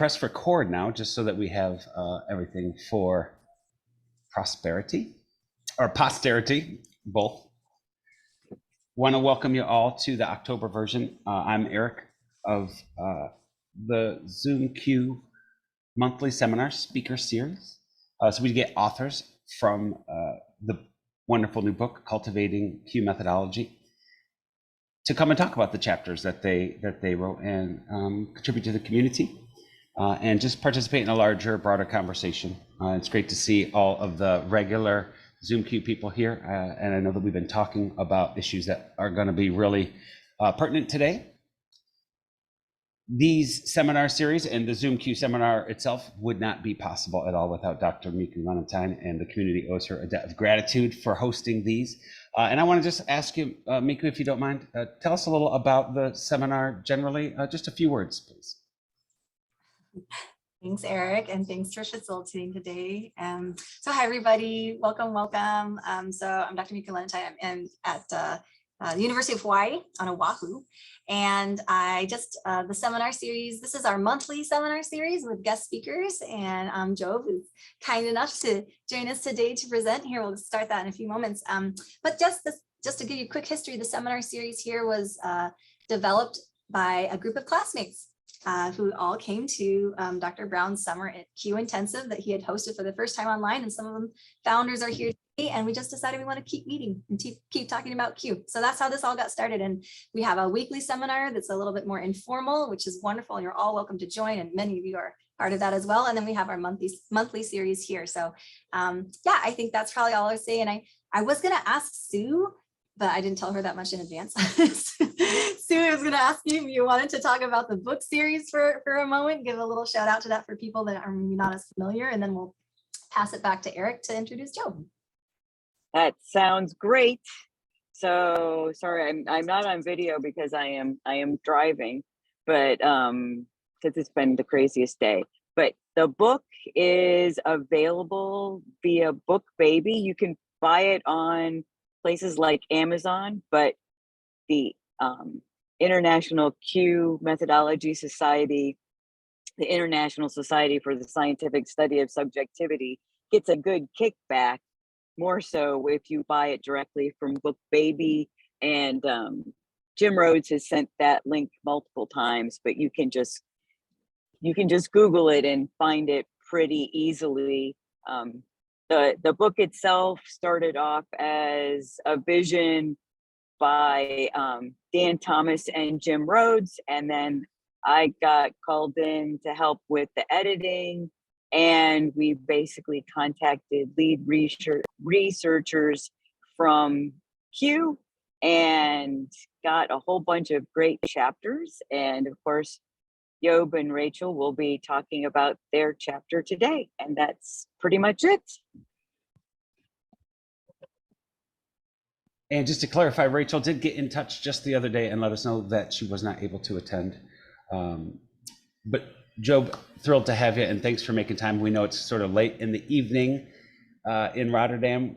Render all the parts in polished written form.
press record now, just so that we have everything for prosperity or posterity, both. Want to welcome you all to the October version. I'm Eric of the Zoom Q monthly seminar speaker series. So we get authors from the wonderful new book, Cultivating Q Methodology, to come and talk about the chapters that they wrote and contribute to the community and just participate in a larger, broader conversation. It's great to see all of the regular Zoom Q people here, and I know that we've been talking about issues that are going to be really pertinent today. These seminar series and the Zoom Q seminar itself would not be possible at all without Dr. Miku Valentine, and the community owes her a debt of gratitude for hosting these. And I want to just ask you, Miku, if you don't mind, tell us a little about the seminar generally, just a few words, please. Thanks, Eric, and thanks for facilitating today. So hi, everybody. Welcome, welcome. So I'm Dr. Miku Valentine. I'm at the University of Hawaii on Oahu. And I just, the seminar series, this is our monthly seminar series with guest speakers. And Job is kind enough to join us today to present here. We'll start that in a few moments. But just to give you a quick history, the seminar series here was developed by a group of classmates who all came to Dr. Brown's summer at Q Intensive that he had hosted for the first time online. And some of them founders are here today, and we just decided we want to keep meeting and keep talking about Q. So that's how this all got started. And we have a weekly seminar that's a little bit more informal, which is wonderful. And you're all welcome to join. And many of you are part of that as well. And then we have our monthly series here. So yeah, I think that's probably all I would say. And I was going to ask Sue, but I didn't tell her that much in advance. Sue, I was going to ask you if you wanted to talk about the book series for a moment, give a little shout out to that for people that are maybe not as familiar, and then we'll pass it back to Eric to introduce Job. That sounds great. So sorry, I'm not on video because I am driving, but because it's been the craziest day. But the book is available via BookBaby. You can buy it on places like Amazon, but the International Q Methodology Society, the International Society for the Scientific Study of Subjectivity, gets a good kickback, more so if you buy it directly from BookBaby. And Jim Rhodes has sent that link multiple times, but you can just Google it and find it pretty easily. The book itself started off as a vision by Dan Thomas and Jim Rhodes, and then I got called in to help with the editing, and we basically contacted lead researchers from Q and got a whole bunch of great chapters. And of course, Job and Rachel will be talking about their chapter today, and that's pretty much it. And just to clarify, Rachel did get in touch just the other day and let us know that she was not able to attend. But Job, thrilled to have you, and thanks for making time. We know it's sort of late in the evening in Rotterdam,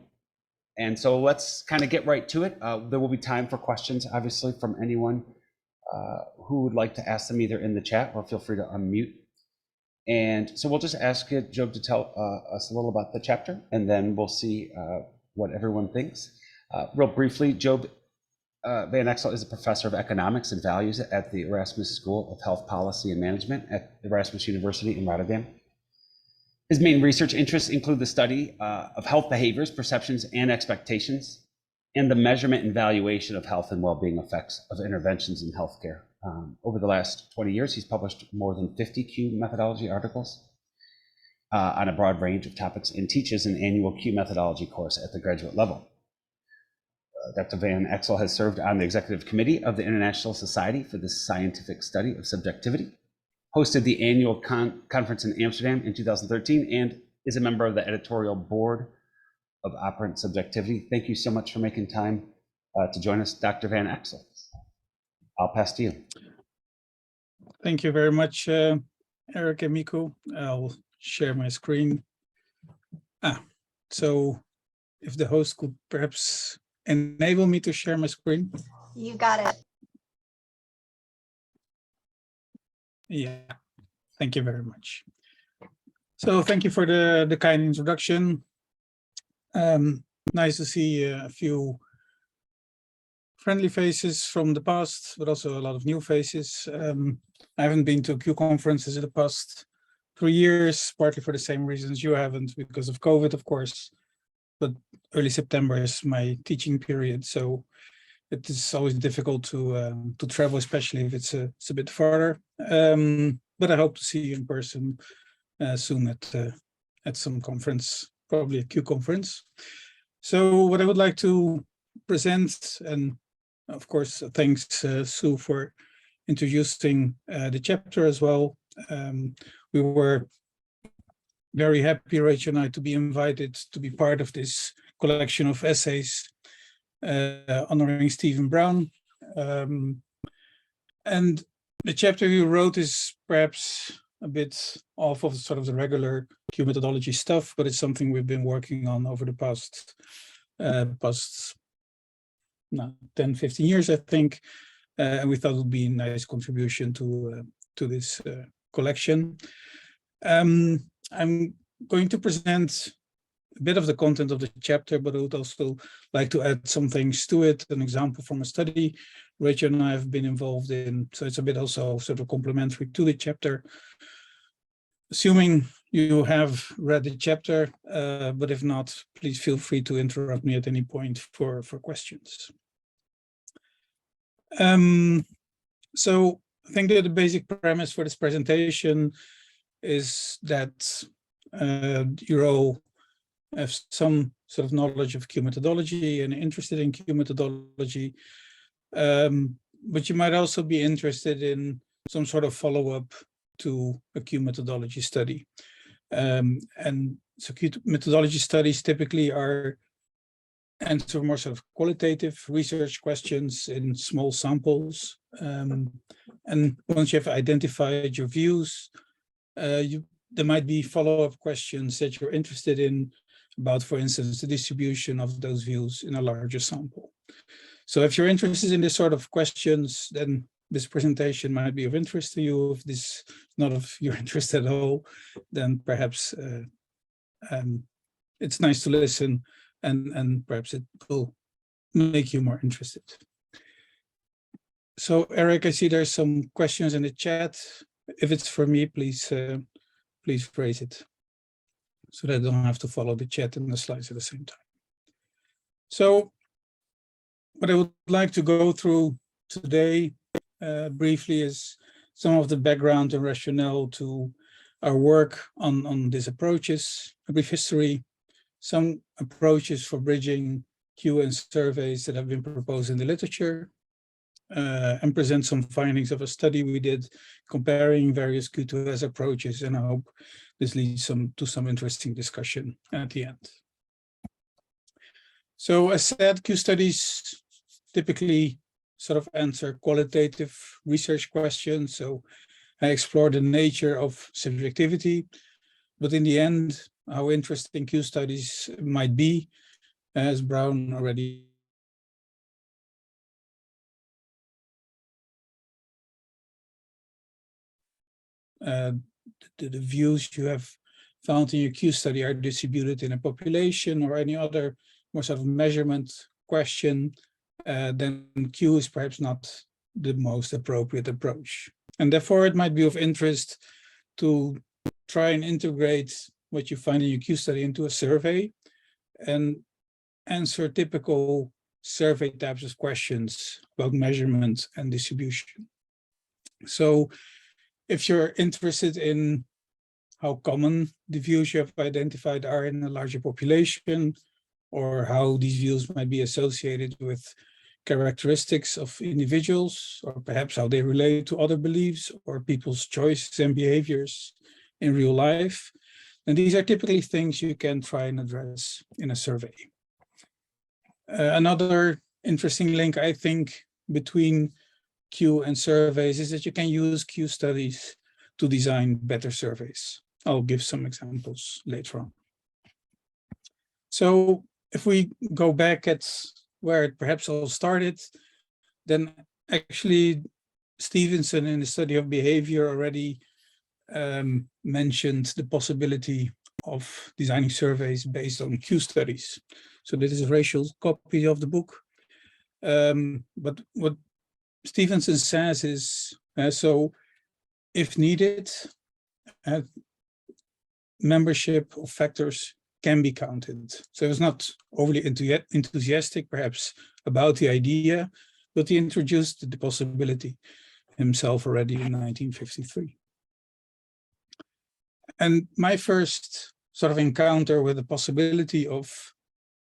and so let's kind of get right to it. There will be time for questions, obviously, from anyone who would like to ask them either in the chat or feel free to unmute. And so we'll just ask you, Job, to tell us a little about the chapter, and then we'll see what everyone thinks. Real briefly, Job Van Exel is a professor of economics and values at the Erasmus School of Health Policy and Management at Erasmus University in Rotterdam. His main research interests include the study of health behaviors, perceptions, and expectations, and the measurement and valuation of health and well-being effects of interventions in healthcare. Over the last 20 years, he's published more than 50 Q methodology articles on a broad range of topics and teaches an annual Q methodology course at the graduate level. Dr. Van Exel has served on the executive committee of the International Society for the Scientific Study of Subjectivity, hosted the annual conference in Amsterdam in 2013, and is a member of the editorial board of Operant Subjectivity. Thank you so much for making time to join us, Dr. Van Exel. I'll pass to you. Thank you very much, Eric and Miku. I'll share my screen. So if the host could perhaps enable me to share my screen. You got it. Yeah. Thank you very much. So thank you for the kind introduction. Nice to see a few friendly faces from the past, but also a lot of new faces. I haven't been to Q conferences in the past 3 years, partly for the same reasons you haven't, because of COVID, of course. But early September is my teaching period, so it is always difficult to travel, especially if it's a bit farther. But I hope to see you in person soon at some conference, probably a Q conference. So what I would like to present, and of course, thanks Sue for introducing the chapter as well. We were very happy, Rachel and I, to be invited to be part of this collection of essays honoring Stephen Brown. And the chapter you wrote is perhaps a bit off of sort of the regular Q methodology stuff, but it's something we've been working on over the past 10, 15 years, I think. And we thought it would be a nice contribution to this collection. I'm going to present a bit of the content of the chapter, but I would also like to add some things to it, an example from a study Rachel and I have been involved in. So it's a bit also sort of complementary to the chapter. Assuming you have read the chapter, but if not, please feel free to interrupt me at any point for questions. So I think that the basic premise for this presentation is that you all have some sort of knowledge of Q methodology and interested in Q methodology, but you might also be interested in some sort of follow-up to a Q methodology study. And so Q methodology studies typically answer more sort of qualitative research questions in small samples. And once you have identified your views, there might be follow-up questions that you're interested in about, for instance, the distribution of those views in a larger sample. So if you're interested in this sort of questions, then this presentation might be of interest to you. If this is not of your interest at all, then perhaps it's nice to listen, and perhaps it will make you more interested. So Eric, I see there's some questions in the chat. If it's for me, please raise it so that I don't have to follow the chat and the slides at the same time. So what I would like to go through today briefly is some of the background and rationale to our work on these approaches, a brief history, some approaches for bridging Q and surveys that have been proposed in the literature, and present some findings of a study we did comparing various Q2S approaches, and I hope this leads to some interesting discussion at the end. So as said, Q studies typically sort of answer qualitative research questions. So I explore the nature of subjectivity, but in the end, how interesting Q studies might be, as Brown already the views you have found in your Q study are distributed in a population or any other more sort of measurement question, then Q is perhaps not the most appropriate approach. And therefore, it might be of interest to try and integrate what you find in your Q study into a survey and answer typical survey types of questions about measurement and distribution. So if you're interested in how common the views you have identified are in a larger population, or how these views might be associated with characteristics of individuals, or perhaps how they relate to other beliefs or people's choices and behaviors in real life, and these are typically things you can try and address in a survey. Another interesting link, I think, between Q and surveys is that you can use Q studies to design better surveys. I'll give some examples later on. So if we go back at where it perhaps all started, then actually Stevenson in the study of behavior already mentioned the possibility of designing surveys based on Q studies. So this is a racial copy of the book. But what Stevenson says is, so if needed, membership of factors can be counted. So it's not overly enthusiastic, perhaps, about the idea, but he introduced the possibility himself already in 1953. And my first sort of encounter with the possibility of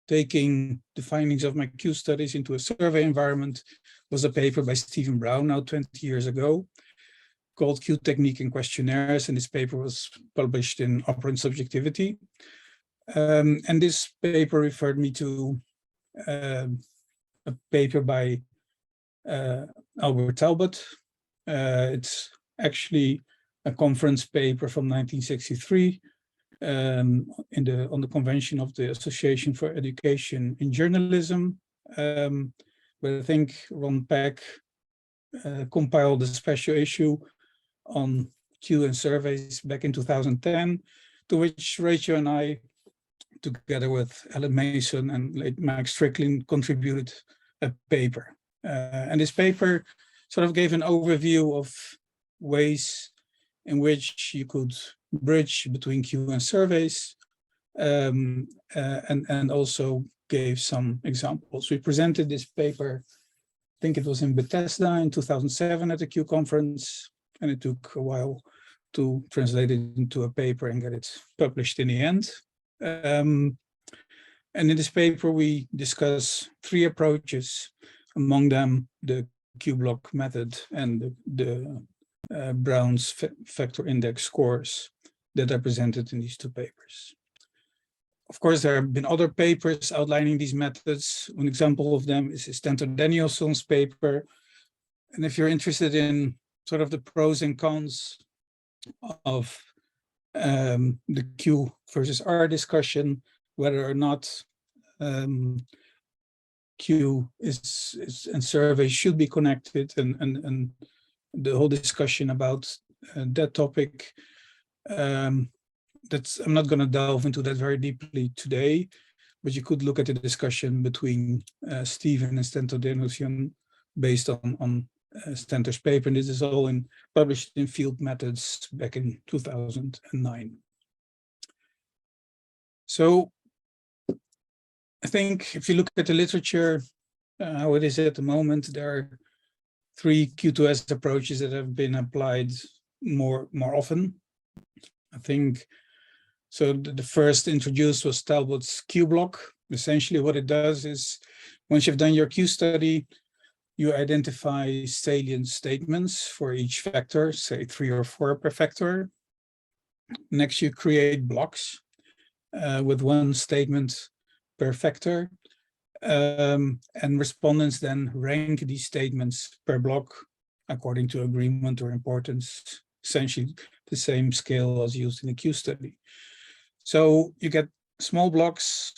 taking the findings of my Q studies into a survey environment was a paper by Stephen Brown, now 20 years ago, called Q Technique and Questionnaires, and this paper was published in Operant Subjectivity. And this paper referred me to a paper by Albert Talbot. It's actually a conference paper from 1963 on the convention of the Association for Education in Journalism, where I think Ron Peck compiled a special issue on Q and surveys back in 2010, to which Rachel and I, together with Ellen Mason and late Mike Strickland, contributed a paper. And this paper sort of gave an overview of ways in which you could bridge between Q and surveys, and also gave some examples. We presented this paper, I think it was in Bethesda in 2007 at the Q conference, and it took a while to translate it into a paper and get it published in the end. And in this paper, we discuss 3 approaches, among them the Q block method and the Brown's factor index scores that are presented in these 2 papers. Of course, there have been other papers outlining these methods. One example of them is Stanton Danielson's paper. And if you're interested in sort of the pros and cons of the Q versus R discussion, whether or not Q is and surveys should be connected, and the whole discussion about that topic, I'm not going to delve into that very deeply today, but you could look at the discussion between Stephen and Stanton Danielson based on Stanton's paper, and this is all published in Field Methods back in 2009. So I think if you look at the literature, how it is at the moment, there are 3 Q2S approaches that have been applied more often. I think so. The first introduced was Talbot's Q block. Essentially, what it does is, once you've done your Q study, you identify salient statements for each factor, say 3 or 4 per factor. Next, you create blocks with 1 statement per factor. And respondents then rank these statements per block according to agreement or importance, essentially the same scale as used in the Q study. So you get small blocks.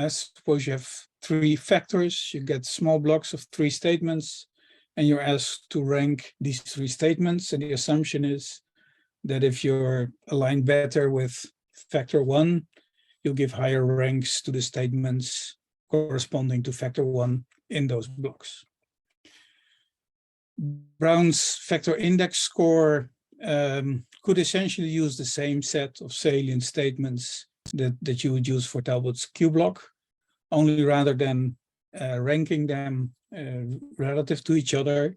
Suppose you have 3 factors, you get small blocks of 3 statements, and you're asked to rank these 3 statements. And the assumption is that if you're aligned better with factor 1, you'll give higher ranks to the statements corresponding to factor 1 in those blocks. Brown's factor index score could essentially use the same set of salient statements that you would use for Talbot's Q block, only rather than ranking them relative to each other,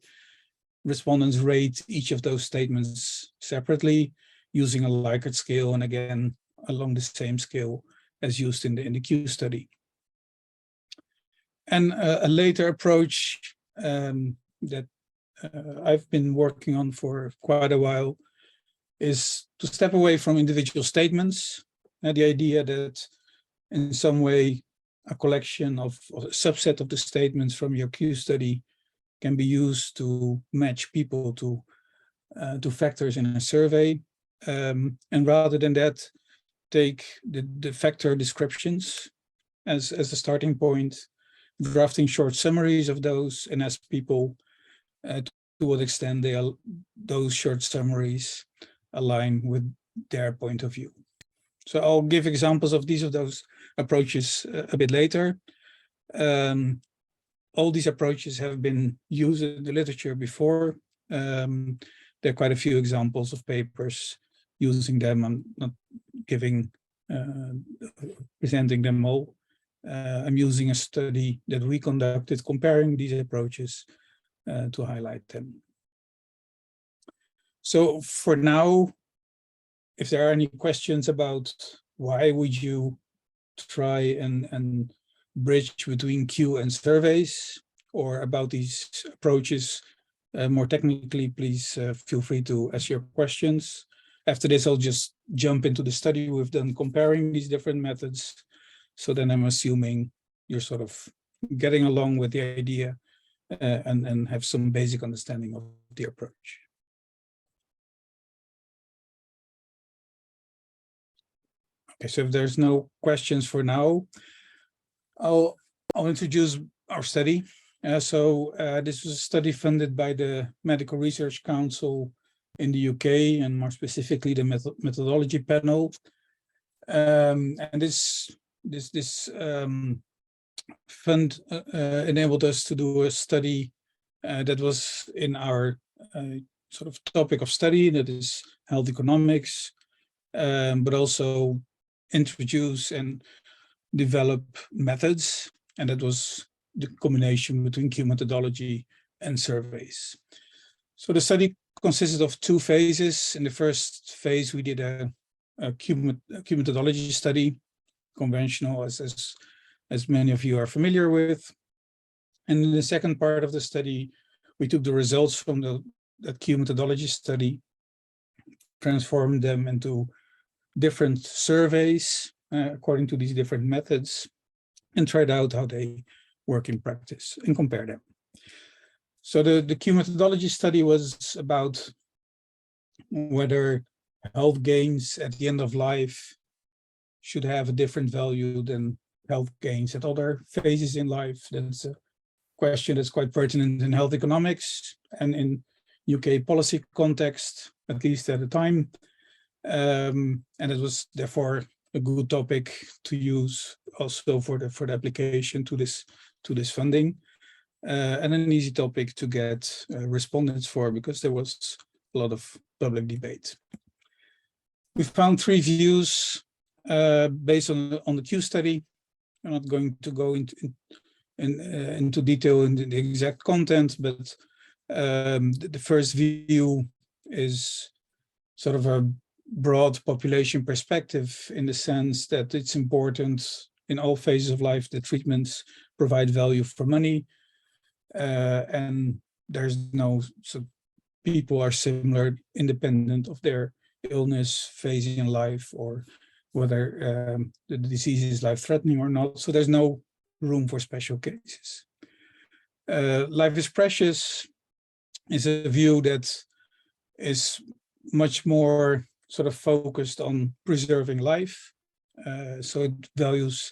respondents rate each of those statements separately using a Likert scale, and again along the same scale as used in the Q study. And a later approach that I've been working on for quite a while is to step away from individual statements. The idea that in some way a collection of a subset of the statements from your Q study can be used to match people to factors in a survey. And rather than that, take the factor descriptions as a starting point, drafting short summaries of those, and ask people to what extent those short summaries align with their point of view. So I'll give examples of those approaches a bit later. All these approaches have been used in the literature before. There are quite a few examples of papers using them. I'm not presenting them all. I'm using a study that we conducted comparing these approaches to highlight them. So for now, if there are any questions about why would you try and bridge between Q and surveys, or about these approaches more technically, please feel free to ask your questions. After this, I'll just jump into the study we've done comparing these different methods. So then I'm assuming you're sort of getting along with the idea and have some basic understanding of the approach. Okay, so if there's no questions for now, I'll introduce our study. This was a study funded by the Medical Research Council in the UK, and more specifically the Methodology panel. And this fund enabled us to do a study that was in our sort of topic of study, that is health economics, but also introduce and develop methods, and that was the combination between Q methodology and surveys. So the study consisted of 2 phases. In the first phase, we did a Q methodology study, conventional, as many of you are familiar with. And in the second part of the study, we took the results from that Q methodology study, transformed them into different surveys according to these different methods, and tried out how they work in practice and compare them. So the Q methodology study was about whether health gains at the end of life should have a different value than health gains at other phases in life. That's a question that's quite pertinent in health economics and in UK policy context, at least at the time. And it was therefore a good topic to use also for the application to this funding, and an easy topic to get respondents for, because there was a lot of public debate. We found 3 views based on the Q study. I'm not going to go into detail in the exact content, but the first view is sort of a broad population perspective, in the sense that it's important in all phases of life that treatments provide value for money, and there's no, so people are similar independent of their illness phase in life, or whether the disease is life-threatening or not. So there's no room for special cases. Life is precious is a view that is much more sort of focused on preserving life. So it values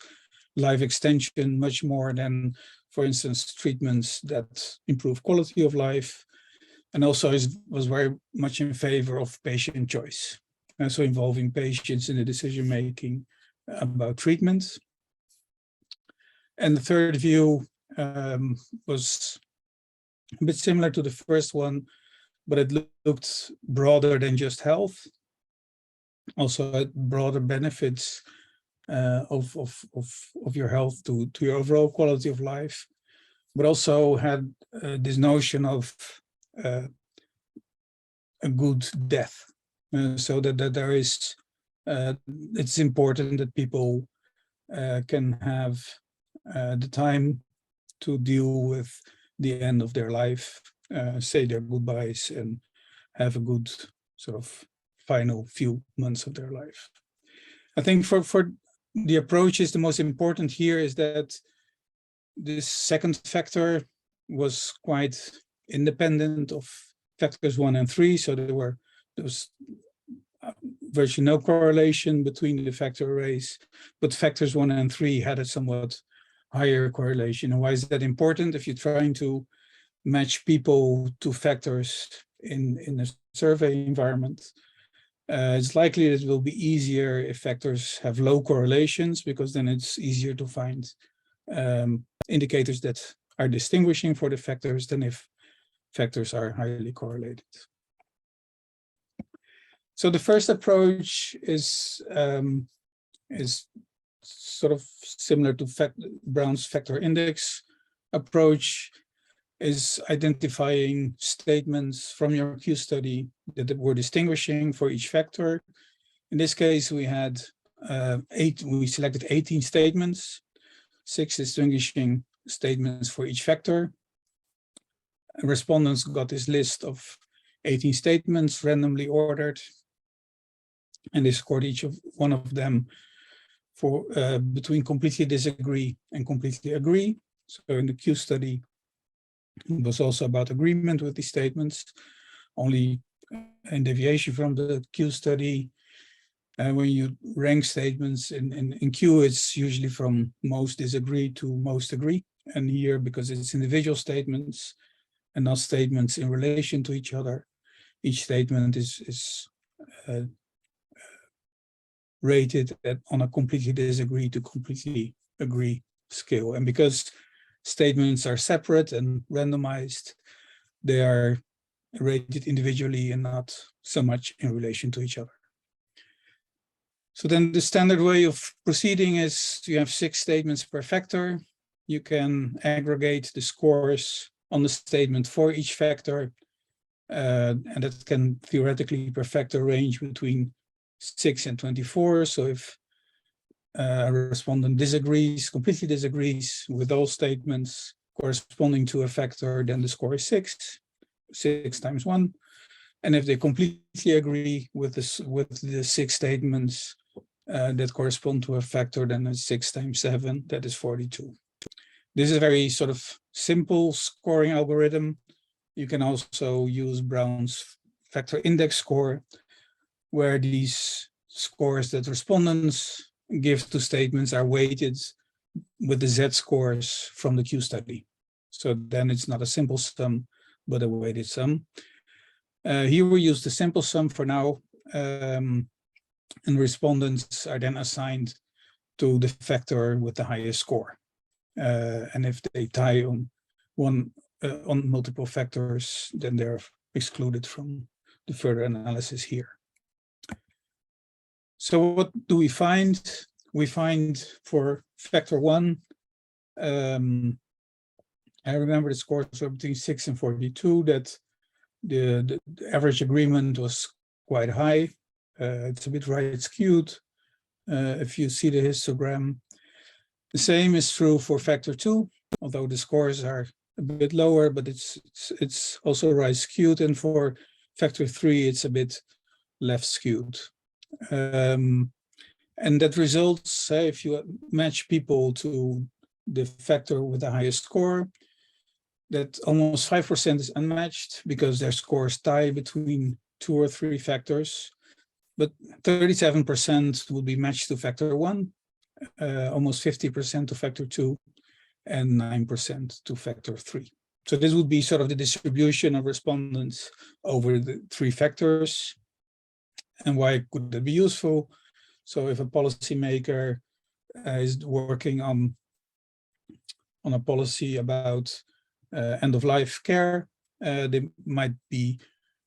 life extension much more than, for instance, treatments that improve quality of life, and also was very much in favor of patient choice. So involving patients in the decision-making about treatment. And the third view was a bit similar to the first one, but it looked broader than just health. Also had broader benefits of your health to your overall quality of life, but also had this notion of a good death. So that there is, it's important that people can have the time to deal with the end of their life, say their goodbyes, and have a good sort of final few months of their life. I think for the approaches, the most important here is that this second factor was quite independent of factors 1 and 3. So there was virtually no correlation between the factor arrays, but factors 1 and 3 had a somewhat higher correlation. And why is that important? If you're trying to match people to factors in a survey environment, It's likely that it will be easier if factors have low correlations, because then it's easier to find indicators that are distinguishing for the factors than if factors are highly correlated. So the first approach is sort of similar to Brown's factor index approach, is identifying statements from your Q study that were distinguishing for each factor. In this case, we had we selected 18 statements, 6 distinguishing statements for each factor. Respondents got this list of 18 statements randomly ordered, and they scored each of one of them for between completely disagree and completely agree. So in the Q study, it was also about agreement with these statements, only in deviation from the Q study. When you rank statements in Q, it's usually from most disagree to most agree. And here, because it's individual statements and not statements in relation to each other, each statement is rated on a completely disagree to completely agree scale. And because statements are separate and randomized, they are rated individually and not so much in relation to each other. So then the standard way of proceeding is you have 6 statements per factor. You can aggregate the scores on the statement for each factor, and that can theoretically per factor range between 6 and 24. So if a respondent completely disagrees with all statements corresponding to a factor, then the score is 6 times 1. And if they completely agree with the 6 statements that correspond to a factor, then it's 6 times 7, that is 42. This is a very sort of simple scoring algorithm. You can also use Brown's factor index score, where these scores that respondents give to statements are weighted with the z-scores from the Q study. So then it's not a simple sum, but a weighted sum. Here we use the simple sum for now, and respondents are then assigned to the factor with the highest score. And if they tie on multiple factors, then they're excluded from the further analysis here. So what do we find? We find for factor 1, I remember the scores were between 6 and 42, that the average agreement was quite high. It's a bit right skewed if you see the histogram. The same is true for factor 2, although the scores are a bit lower, but it's also right skewed. And for factor 3, it's a bit left skewed. And that results, if you match people to the factor with the highest score, that almost 5% is unmatched because their scores tie between 2 or 3 factors. But 37% will be matched to factor 1, almost 50% to factor 2, and 9% to factor 3. So this would be sort of the distribution of respondents over the 3 factors. And why could that be useful? So if a policymaker is working on a policy about end-of-life care, they might be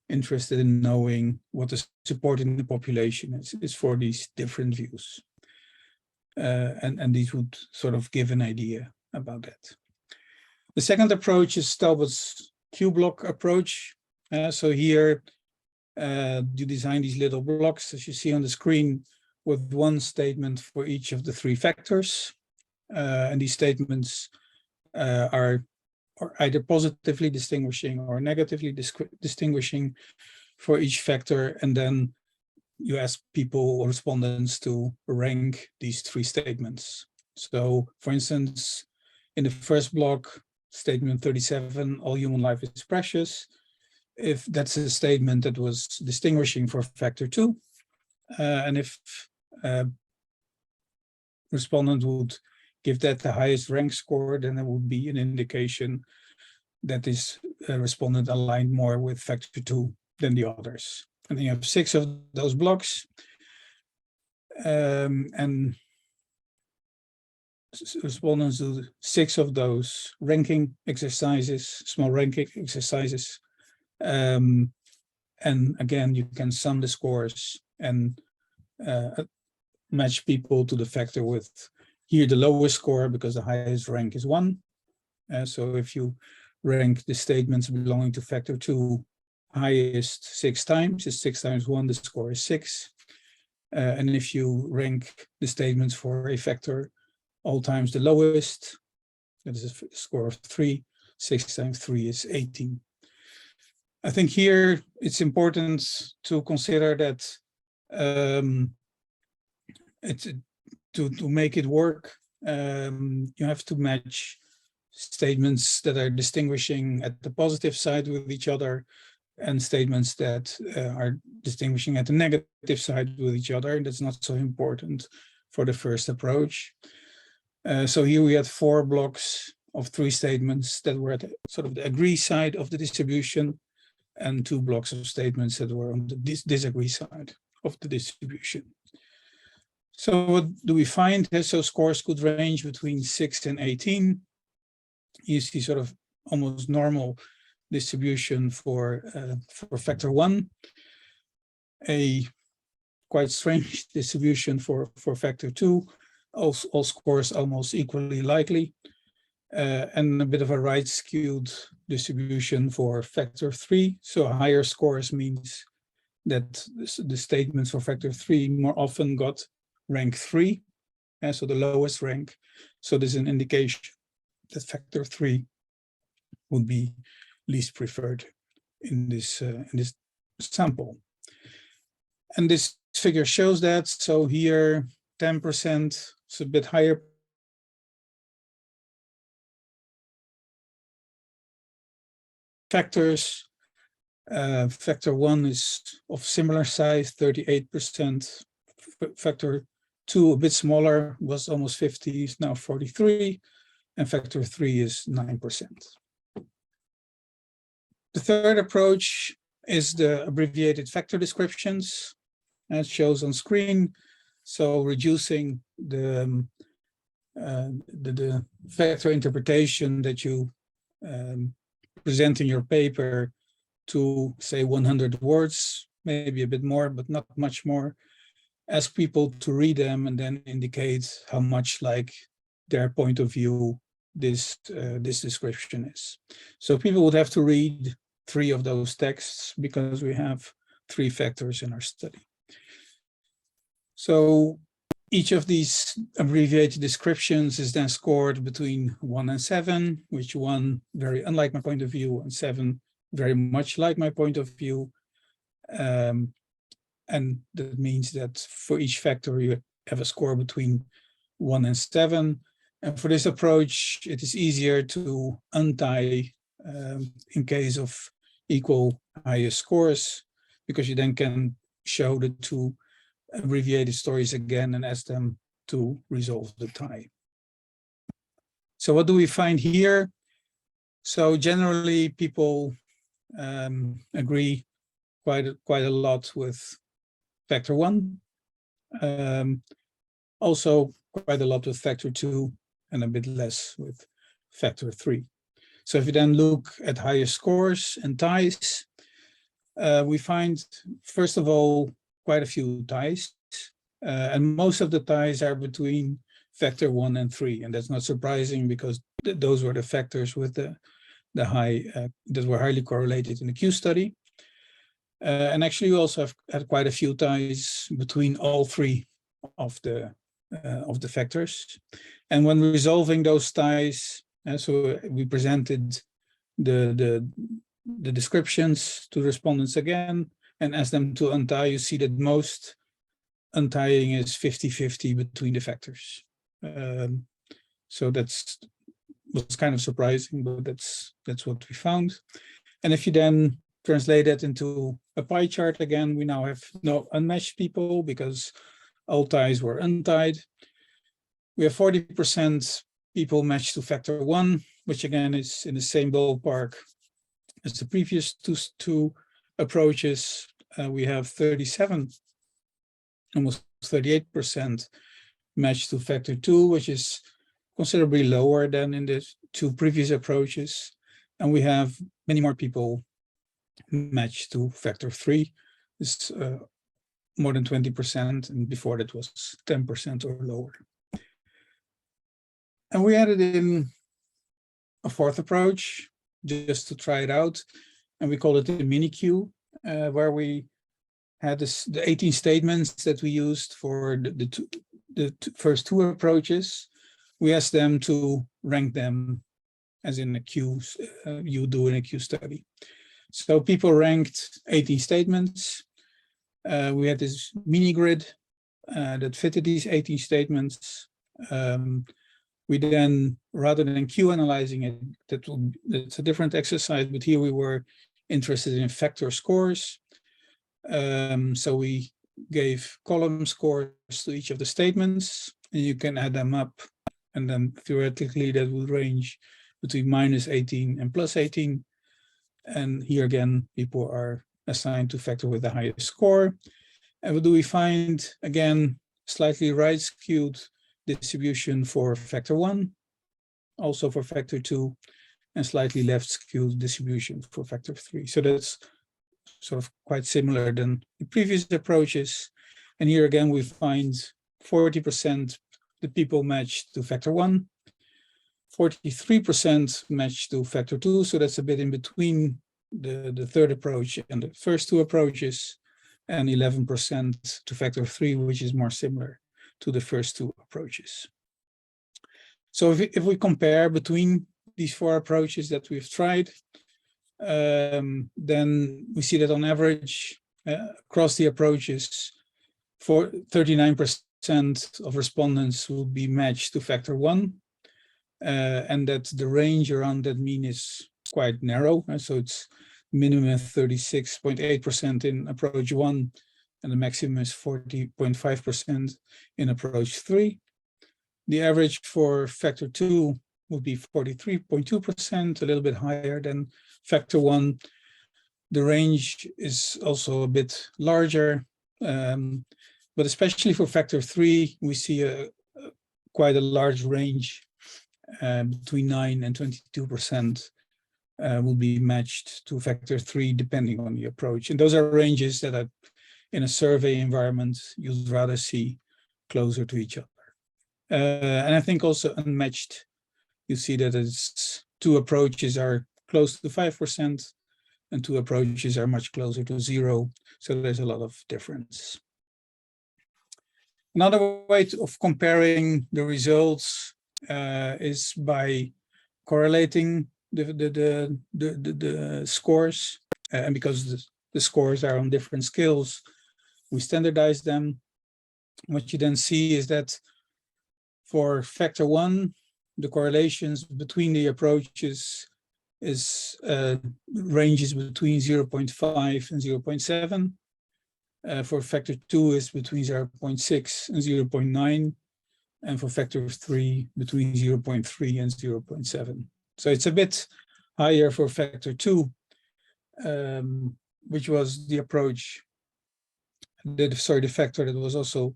interested in knowing what the support in the population is for these different views. And these would sort of give an idea about that. The second approach is Talbot's Q-block approach. So here you design these little blocks, as you see on the screen, with one statement for each of the 3 factors. And these statements are either positively distinguishing or negatively distinguishing for each factor. And then you ask people or respondents to rank these 3 statements. So for instance, in the first block, statement 37, all human life is precious. If that's a statement that was distinguishing for factor 2, and if respondent would give that the highest rank score, then it would be an indication that this respondent aligned more with factor 2 than the others. And then you have 6 of those blocks. And respondents do 6 of those ranking exercises, small ranking exercises. And again, you can sum the scores and match people to the factor with here the lowest score, because the highest rank is 1. So if you rank the statements belonging to factor 2 highest 6 times, it's 6 times 1, the score is 6. And if you rank the statements for a factor all times the lowest, that is a score of 3, 6 times 3 is 18. I think here it's important to consider that to make it work, you have to match statements that are distinguishing at the positive side with each other and statements that are distinguishing at the negative side with each other. That's not so important for the first approach. So here we had 4 blocks of 3 statements that were at the, sort of the agree side of the distribution, and 2 blocks of statements that were on the disagree side of the distribution. So what do we find? So scores could range between 6 and 18. You see sort of almost normal distribution for factor 1, a quite strange distribution for factor 2, all scores almost equally likely, and a bit of a right skewed distribution for factor 3. So higher scores means that the statements for factor 3 more often got rank 3, and so the lowest rank. So there's an indication that factor 3 would be least preferred in this sample. And this figure shows that. So here 10%, it's a bit higher factors. Factor 1 is of similar size, 38%. Factor 2, a bit smaller, was almost 50, is now 43, and factor 3 is 9%. The third approach is the abbreviated factor descriptions, as shows on screen. So reducing the factor interpretation that you present in your paper to, say, 100 words, maybe a bit more, but not much more. Ask people to read them and then indicate how much like their point of view this description is. So people would have to read 3 of those texts because we have 3 factors in our study. So each of these abbreviated descriptions is then scored between 1 and 7, which 1 very unlike my point of view and 7 very much like my point of view. And that means that for each factor you have a score between 1 and 7. And for this approach, it is easier to untie in case of equal highest scores, because you then can show the 2 abbreviated stories again and ask them to resolve the tie. So what do we find here? So generally people agree quite a lot with factor 1, also quite a lot with factor 2, and a bit less with factor 3. So if you then look at higher scores and ties, we find, first of all, quite a few ties, and most of the ties are between factor 1 and 3, and that's not surprising because those were the factors with the high that were highly correlated in the Q study. And actually, we also have had quite a few ties between all 3 of the factors. And when resolving those ties, so we presented the descriptions to respondents again and asked them to untie. You see that most untying is 50-50 between the factors. So was kind of surprising, but that's what we found. And if you then translate that into a pie chart again, we now have no unmatched people because all ties were untied. We have 40% people matched to factor 1, which again is in the same ballpark as the previous two approaches. we have 37, almost 38% match to factor 2, which is considerably lower than in the 2 previous approaches. And we have many more people match to factor 3. It's more than 20%, and before that was 10% or lower. And we added in a 4th approach just to try it out, and we call it the mini Q, where we had the 18 statements that we used for the first 2 approaches. We asked them to rank them as in a queue you do in a Q study. So people ranked 18 statements. We had this mini grid that fitted these 18 statements. We then, rather than Q analyzing it, that's a different exercise, but here we were interested in factor scores. So we gave column scores to each of the statements, and you can add them up, and then theoretically that would range between -18 and +18. And here again, people are assigned to factor with the highest score. And what do we find? Again, slightly right skewed distribution for factor 1, also for factor 2, and slightly left skewed distribution for factor 3. So that's sort of quite similar than the previous approaches. And here again, we find 40% the people match to factor 1, 43% match to factor 2. So that's a bit in between the third approach and the first 2 approaches, and 11% to factor 3, which is more similar to the first 2 approaches. So if we compare between these 4 approaches that we've tried, then we see that on average, across the approaches, 39% of respondents will be matched to factor 1, and that the range around that mean is quite narrow. So it's minimum 36.8% in approach 1, and the maximum is 40.5% in approach 3. The average for factor 2 would be 43.2%, a little bit higher than factor 1. The range is also a bit larger, but especially for factor 3, we see quite a large range, between 9 and 22% will be matched to factor 3 depending on the approach. And those are ranges that are, in a survey environment, you'd rather see closer to each other. And I think also unmatched, you see that it's 2 approaches are close to 5%, and 2 approaches are much closer to 0. So there's a lot of difference. Another way of comparing the results is by correlating the scores, and because the scores are on different scales, we standardize them. What you then see is that for factor 1, the correlations between the approaches is ranges between 0.5 and 0.7. For factor 2 is between 0.6 and 0.9, and for factor 3 between 0.3 and 0.7. So it's a bit higher for factor 2, which was the approach, the factor that was also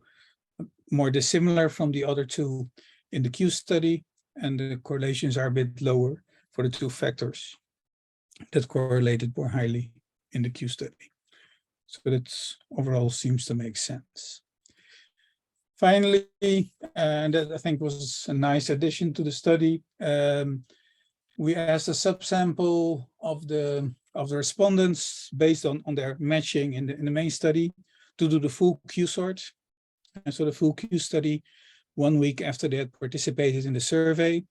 more dissimilar from the other 2 in the Q study, and the correlations are a bit lower for the 2 factors that correlated more highly in the Q study. So that overall seems to make sense. Finally, and that I think was a nice addition to the study, we asked a subsample of the respondents based on their matching in the main study to do the full Q sort. And so the full Q study, 1 week after they had participated in the survey,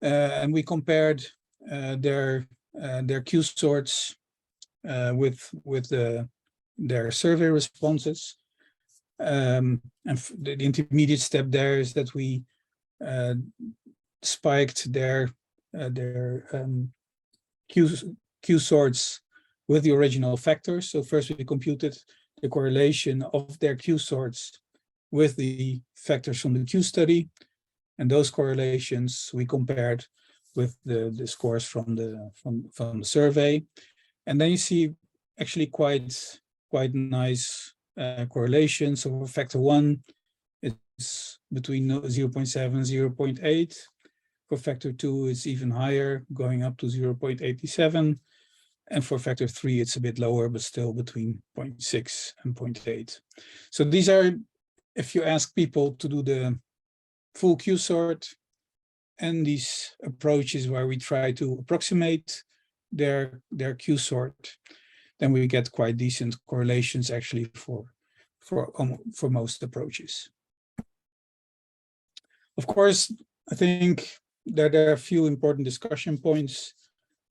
and we compared their Q sorts with their survey responses. And the intermediate step there is that we spiked their Q sorts with the original factors. So first we computed the correlation of their Q sorts with the factors from the Q study, and those correlations we compared with the scores from the survey. And then you see actually quite nice correlation. So for factor 1, it's between 0.7 and 0.8. For factor 2, it's even higher, going up to 0.87. And for factor 3, it's a bit lower, but still between 0.6 and 0.8. So these are, if you ask people to do the full Q sort and these approaches where we try to approximate their Q sort, then we get quite decent correlations actually for most approaches. Of course, I think that there are a few important discussion points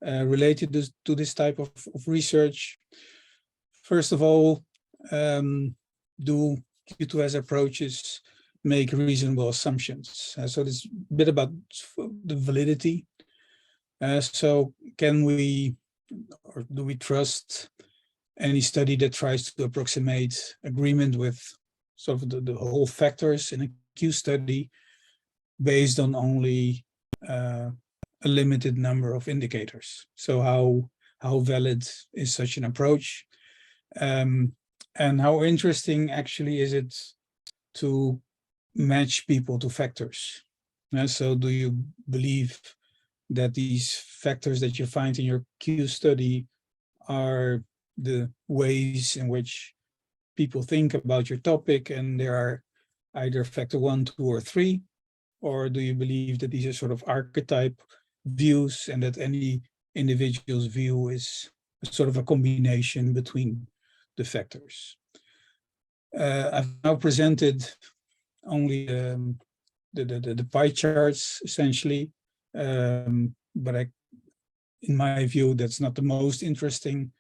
related to this type of research. First of all, do Q2S approaches make reasonable assumptions? So this bit about the validity. So can we, or do we trust any study that tries to approximate agreement with sort of the whole factors in a Q study based on only a limited number of indicators? So how valid is such an approach? And how interesting actually is it to match people to factors? So do you believe that these factors that you find in your Q study are the ways in which people think about your topic, and there are either factor 1, 2, or 3? Or do you believe that these are sort of archetype views and that any individual's view is sort of a combination between the factors? I've now presented only the pie charts essentially, but in my view, that's not the most interesting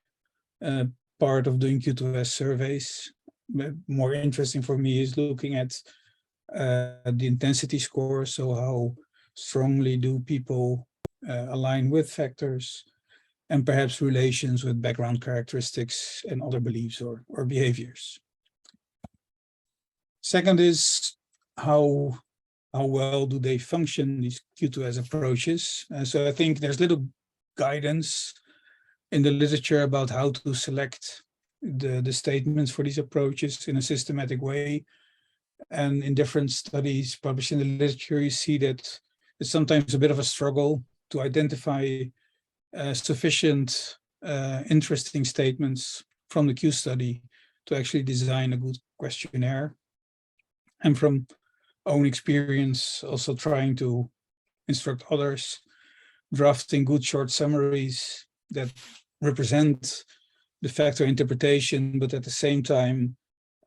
part of doing Q2S surveys. More interesting for me is looking at the intensity score. So how strongly do people align with factors, and perhaps relations with background characteristics and other beliefs or behaviors. Second is how well do they function, these Q2S approaches? So I think there's little guidance in the literature about how to select the statements for these approaches in a systematic way. And in different studies published in the literature, you see that it's sometimes a bit of a struggle to identify sufficient interesting statements from the Q study to actually design a good questionnaire. And from own experience, also trying to instruct others, drafting good short summaries that represent the factor interpretation, but at the same time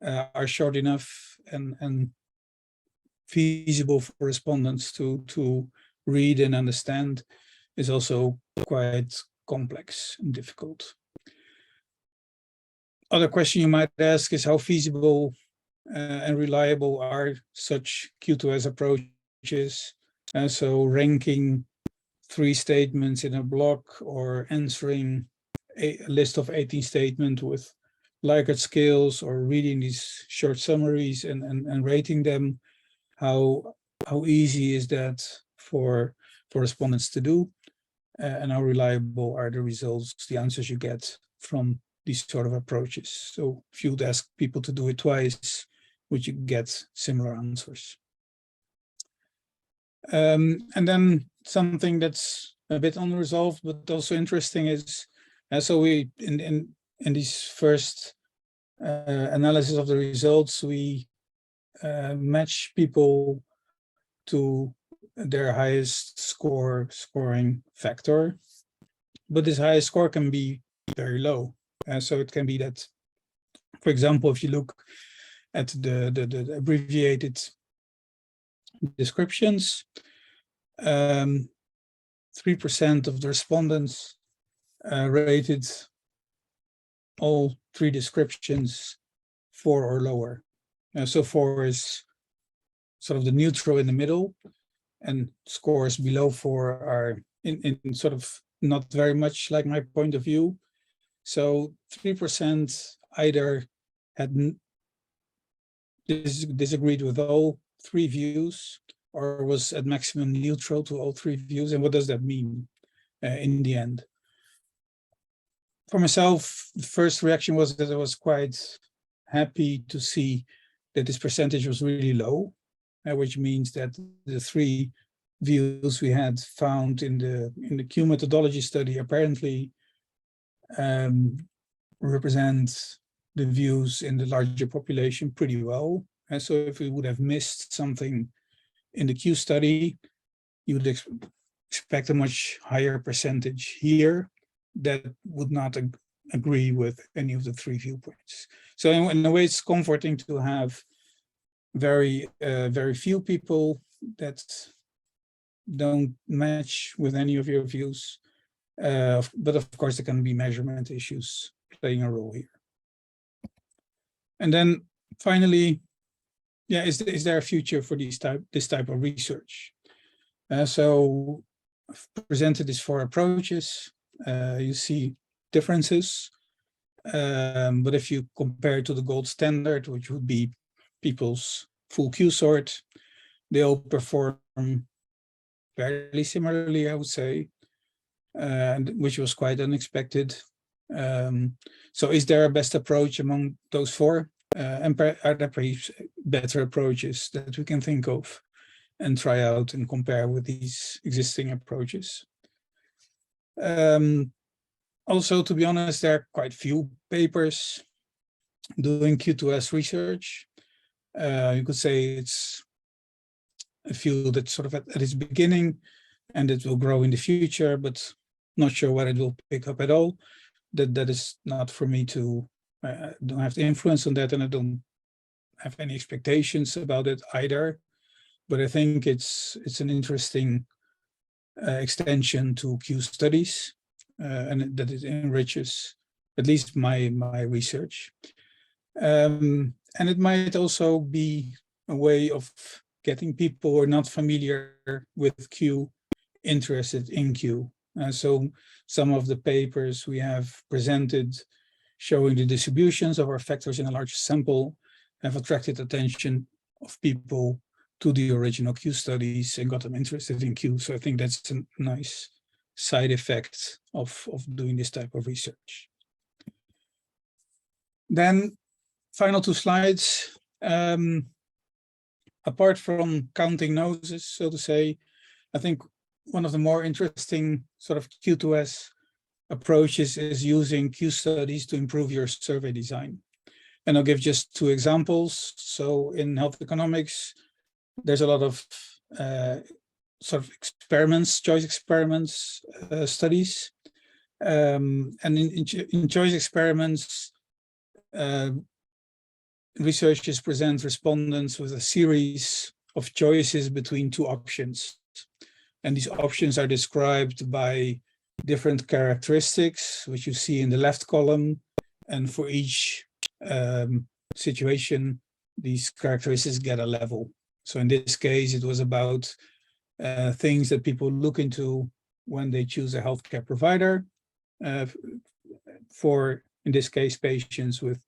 are short enough and feasible for respondents to read and understand, is also quite complex and difficult. Other question you might ask is how feasible and reliable are such Q2S approaches? So ranking 3 statements in a block or answering a list of 18 statements with Likert scales, or reading these short summaries and rating them. How easy is that for respondents to do? And how reliable are the results, the answers you get from these sort of approaches? So if you'd ask people to do it twice, would you get similar answers? And then something that's a bit unresolved but also interesting is, so we in these first analysis of the results, we match people to their highest scoring factor, but this highest score can be very low. So it can be that, for example, if you look at the abbreviated descriptions, 3% of the respondents rated all 3 descriptions 4 or lower. So 4 is sort of the neutral in the middle, and scores below 4 are in sort of not very much like my point of view. So 3% either had disagreed with all 3 views, or was at maximum neutral to all 3 views. And what does that mean in the end? For myself, the first reaction was that I was quite happy to see that this percentage was really low, which means that the 3 views we had found in the Q methodology study apparently represent the views in the larger population pretty well. And so if we would have missed something in the Q study, you would expect a much higher percentage here that would not agree with any of the 3 viewpoints. So in a way, it's comforting to have very few people that don't match with any of your views. But of course, there can be measurement issues playing a role here. And then finally, yeah, is there a future for this type of research? So I've presented these 4 approaches. You see differences, but if you compare to the gold standard, which would be people's full Q sort, they all perform fairly similarly, I would say, which was quite unexpected. So is there a best approach among those 4? And are there perhaps better approaches that we can think of and try out and compare with these existing approaches? Also, to be honest, there are quite few papers doing Q2S research. You could say it's a field that's sort of at its beginning and it will grow in the future, but not sure whether it will pick up at all. That is not for me to, I don't have the influence on that, and I don't have any expectations about it either. But I think it's an interesting extension to Q studies, and that it enriches at least my research. And it might also be a way of getting people who are not familiar with Q interested in Q. So some of the papers we have presented showing the distributions of our factors in a large sample have attracted attention of people to the original Q studies and got them interested in Q. So I think that's a nice side effect of doing this type of research. Then final 2 slides. Apart from counting noses, so to say, I think one of the more interesting sort of Q2S approaches is using Q studies to improve your survey design. And I'll give just 2 examples. So in health economics, there's a lot of sort of experiments, choice experiments studies. And in choice experiments, researchers present respondents with a series of choices between 2 options. And these options are described by different characteristics, which you see in the left column. And for each situation, these characteristics get a level. So in this case, it was about things that people look into when they choose a healthcare provider for, in this case, patients with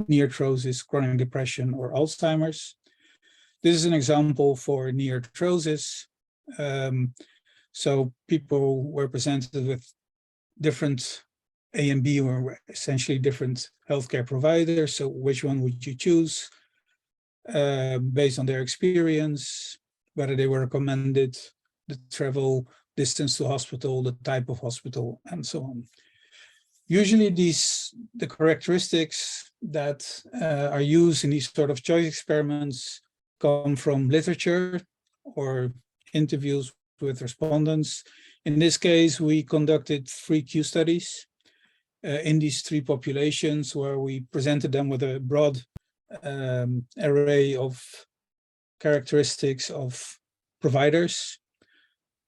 neartrosis, chronic depression, or Alzheimer's. This is an example for neartrosis. So people were presented with different A and B, or essentially different healthcare providers. So which one would you choose based on their experience, whether they were recommended, the travel distance to hospital, the type of hospital, and so on. Usually the characteristics that are used in these sort of choice experiments come from literature or interviews with respondents. In this case, we conducted 3 Q studies in these 3 populations where we presented them with a broad array of characteristics of providers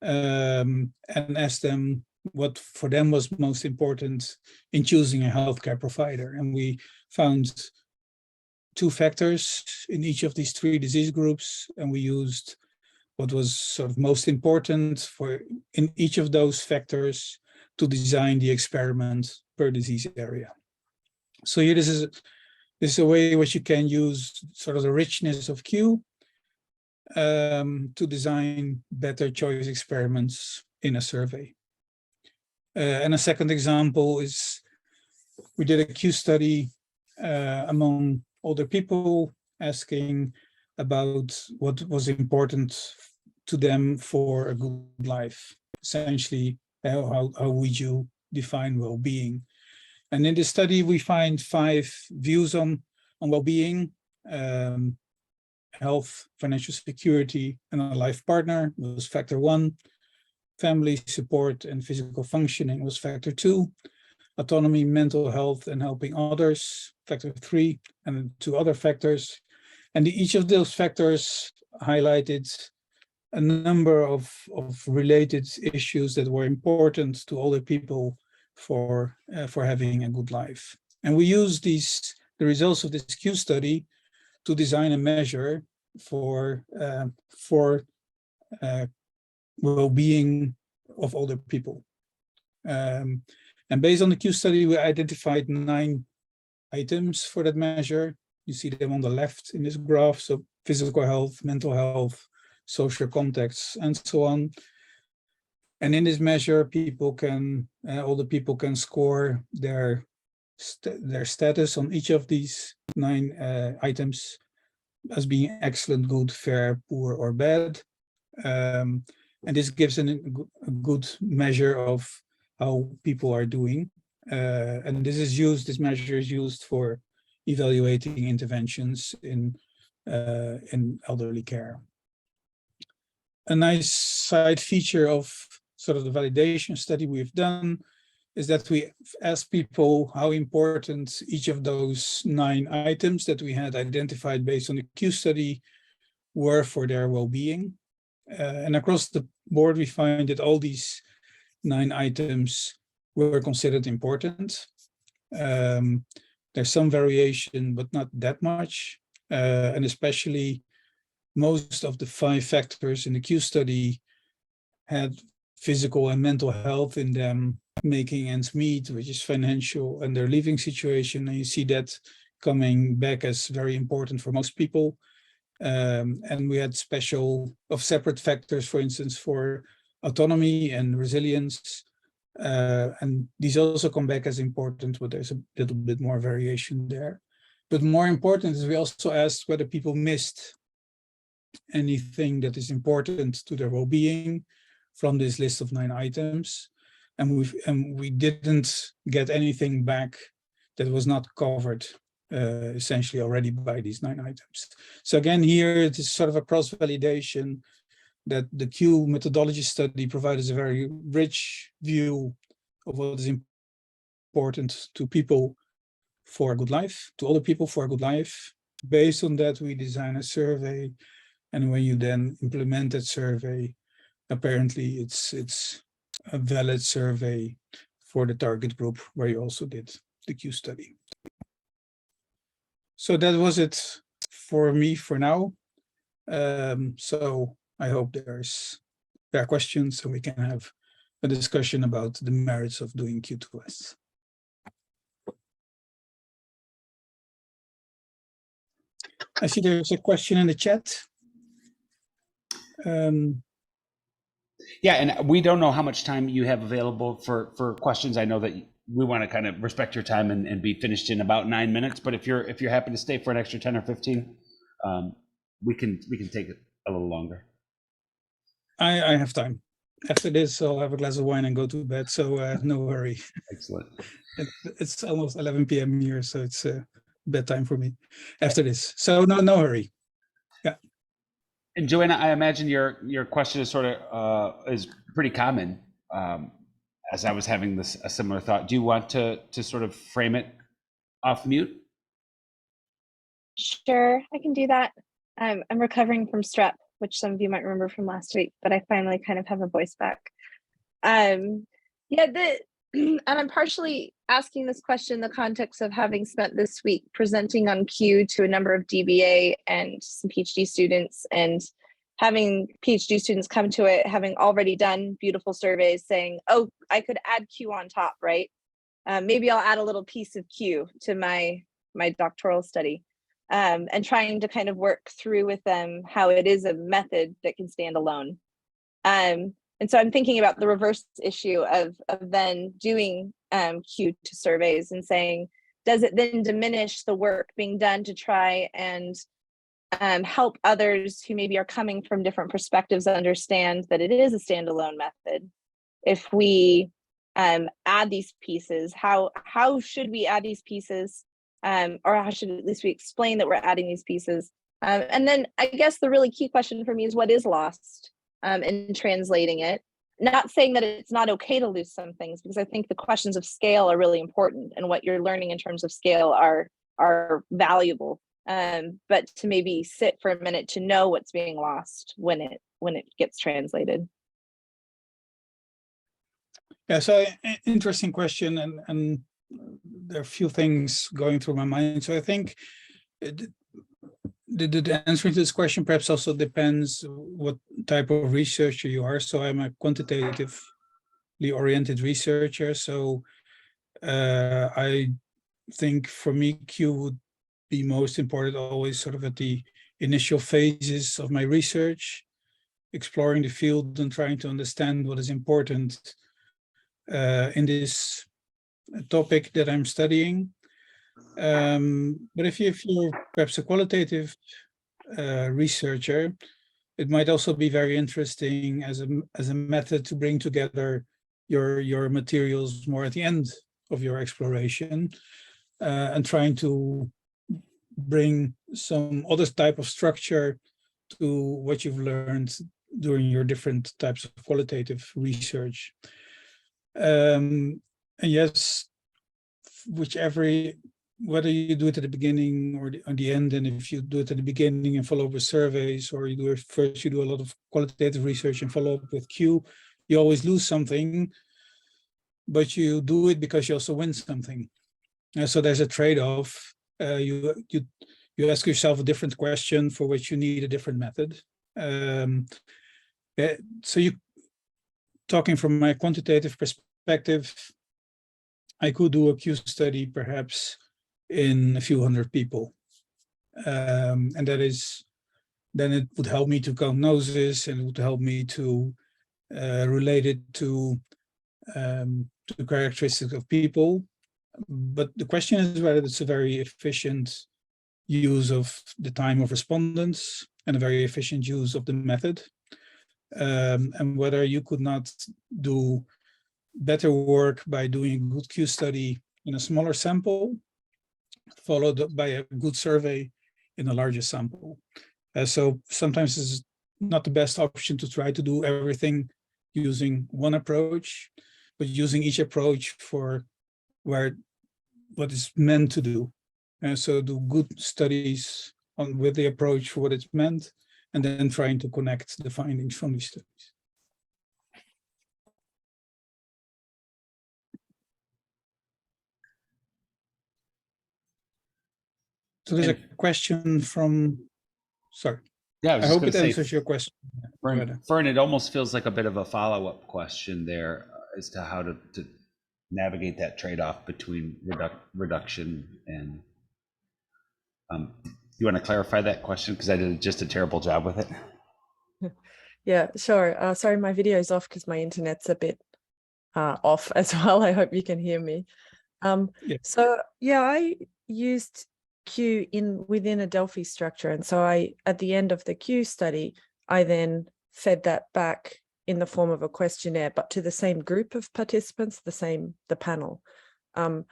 and asked them what for them was most important in choosing a healthcare provider. And we found 2 factors in each of these 3 disease groups, and we used what was sort of most important for in each of those factors to design the experiment per disease area. So here, this is a way in which you can use sort of the richness of Q to design better choice experiments in a survey. And a second example is we did a Q study among older people, asking about what was important to them for a good life. Essentially, how would you define well-being? And in this study, we find 5 views on well-being. Health, financial security, and a life partner was factor 1. Family support and physical functioning was factor 2. Autonomy, mental health, and helping others, factor 3, and 2 other factors. And each of those factors highlighted a number of related issues that were important to older people for having a good life. And we use the results of this Q study to design a measure for well-being of older people. And based on the Q study, we identified 9 items for that measure. You see them on the left in this graph. So physical health, mental health, social contacts, and so on. And in this measure, older people can score their status on each of these 9 items as being excellent, good, fair, poor, or bad. And this gives a good measure of how people are doing. And this measure is used for evaluating interventions in elderly care. A nice side feature of sort of the validation study we've done is that we asked people how important each of those 9 items that we had identified based on the Q study were for their well-being. And across the board, we find that all these 9 items were considered important. There's some variation, but not that much. And especially most of the 5 factors in the Q study had physical and mental health in them, making ends meet, which is financial, and their living situation. And you see that coming back as very important for most people. And we had separate factors, for instance, for autonomy and resilience. And these also come back as important, but there's a little bit more variation there. But more important is we also asked whether people missed anything that is important to their well-being from this list of 9 items. And we didn't get anything back that was not covered essentially already by these 9 items. So again, here it is sort of a cross-validation that the Q methodology study provides a very rich view of what is important to people for a good life, to other people for a good life. Based on that, we design a survey, and when you then implement that survey, apparently it's a valid survey for the target group where you also did the Q study. So that was it for me for now. So I hope there are questions so we can have a discussion about the merits of doing Q2S. I see there's a question in the chat. Yeah, and we don't know how much time you have available for questions. I know that we want to kind of respect your time and be finished in about 9 minutes. But if you're happy to stay for an extra 10 or 15, we can take it a little longer. I have time. After this, I'll have a glass of wine and go to bed. So no hurry. Excellent. It's almost 11 p.m. here, so it's bedtime for me after this. So no hurry. Yeah. And Joanna, I imagine your question is sort of is pretty common. As I was having a similar thought, do you want to sort of frame it off mute? Sure, I can do that. I'm recovering from strep, which some of you might remember from last week, but I finally kind of have a voice back. And I'm partially asking this question in the context of having spent this week presenting on Q to a number of DBA and some PhD students, and having PhD students come to it, having already done beautiful surveys saying, oh, I could add Q on top, right? Maybe I'll add a little piece of Q to my doctoral study. And trying to kind of work through with them how it is a method that can stand alone. And so I'm thinking about the reverse issue of then doing Q to surveys and saying, does it then diminish the work being done to try and help others who maybe are coming from different perspectives understand that it is a standalone method? If we add these pieces, how should we add these pieces, or how should at least we explain that we're adding these pieces? And then I guess the really key question for me is what is lost in translating it? Not saying that it's not okay to lose some things, because I think the questions of scale are really important, and what you're learning in terms of scale are valuable. But to maybe sit for a minute to know what's being lost when it gets translated. Yeah, so interesting question, and there are a few things going through my mind. So I think the answer to this question perhaps also depends what type of researcher you are. So I'm a quantitatively oriented researcher. So I think for me, Q would be most important always sort of at the initial phases of my research, exploring the field and trying to understand what is important in this topic that I'm studying. But if you're perhaps a qualitative researcher, it might also be very interesting as a method to bring together your materials more at the end of your exploration, and trying to bring some other type of structure to what you've learned during your different types of qualitative research. And yes, whether you do it at the beginning or at the end, and if you do it at the beginning and follow up with surveys, or you do it first, you do a lot of qualitative research and follow up with Q, you always lose something, but you do it because you also win something. So there's a trade-off. You ask yourself a different question for which you need a different method. So talking from my quantitative perspective, I could do a Q study perhaps in a few hundred people. And then it would help me to count noses, and it would help me to relate it to the characteristics of people. But the question is whether it's a very efficient use of the time of respondents and a very efficient use of the method, and whether you could not do better work by doing a good Q study in a smaller sample, followed by a good survey in a larger sample. So sometimes it's not the best option to try to do everything using one approach, but using each approach for what is meant to do. And so do good studies with the approach for what it's meant, and then trying to connect the findings from these studies. So there's a question from, sorry. Yeah, I was I just hope going it to say, answers your question. Fern, it almost feels like a bit of a follow-up question there as to how to navigate that trade-off between reduction and, you want to clarify that question? Because I did just a terrible job with it. Yeah, sure. Sorry, my video is off because my internet's a bit off as well. I hope you can hear me. Yeah. So yeah, I used Q within a Delphi structure. And so at the end of the Q study, I then fed that back in the form of a questionnaire, but to the same group of participants, the panel. And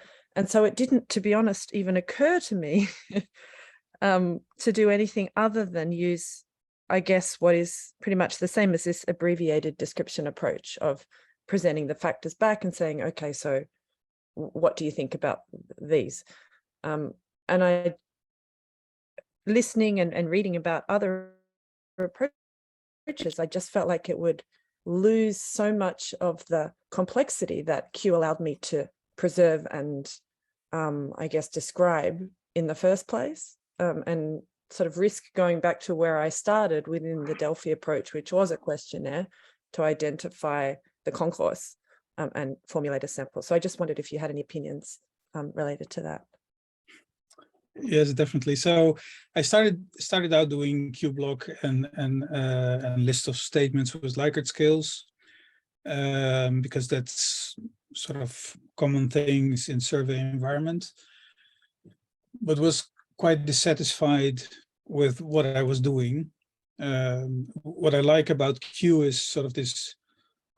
so it didn't, to be honest, even occur to me to do anything other than use, I guess, what is pretty much the same as this abbreviated description approach of presenting the factors back and saying, okay, so what do you think about these? And I, listening and reading about other approaches, I just felt like it would lose so much of the complexity that Q allowed me to preserve and I guess describe in the first place, and sort of risk going back to where I started within the Delphi approach, which was a questionnaire to identify the concourse and formulate a sample. So I just wondered if you had any opinions related to that. Yes, definitely. So I started out doing Q block and list of statements with Likert scales, because that's sort of common things in survey environment, but was quite dissatisfied with what I was doing. What I like about Q is sort of this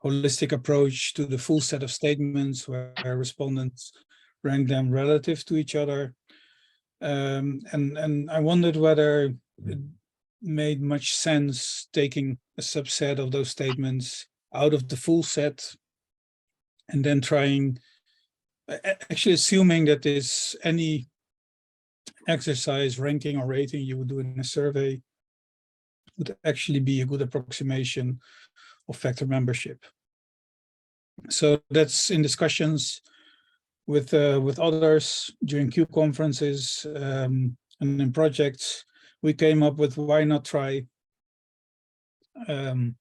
holistic approach to the full set of statements where respondents rank them relative to each other. And I wondered whether it made much sense taking a subset of those statements out of the full set and then trying, actually assuming that there's any exercise, ranking or rating you would do in a survey would actually be a good approximation of factor membership. So that's in discussions with others during Q conferences and in projects. We came up with why not try and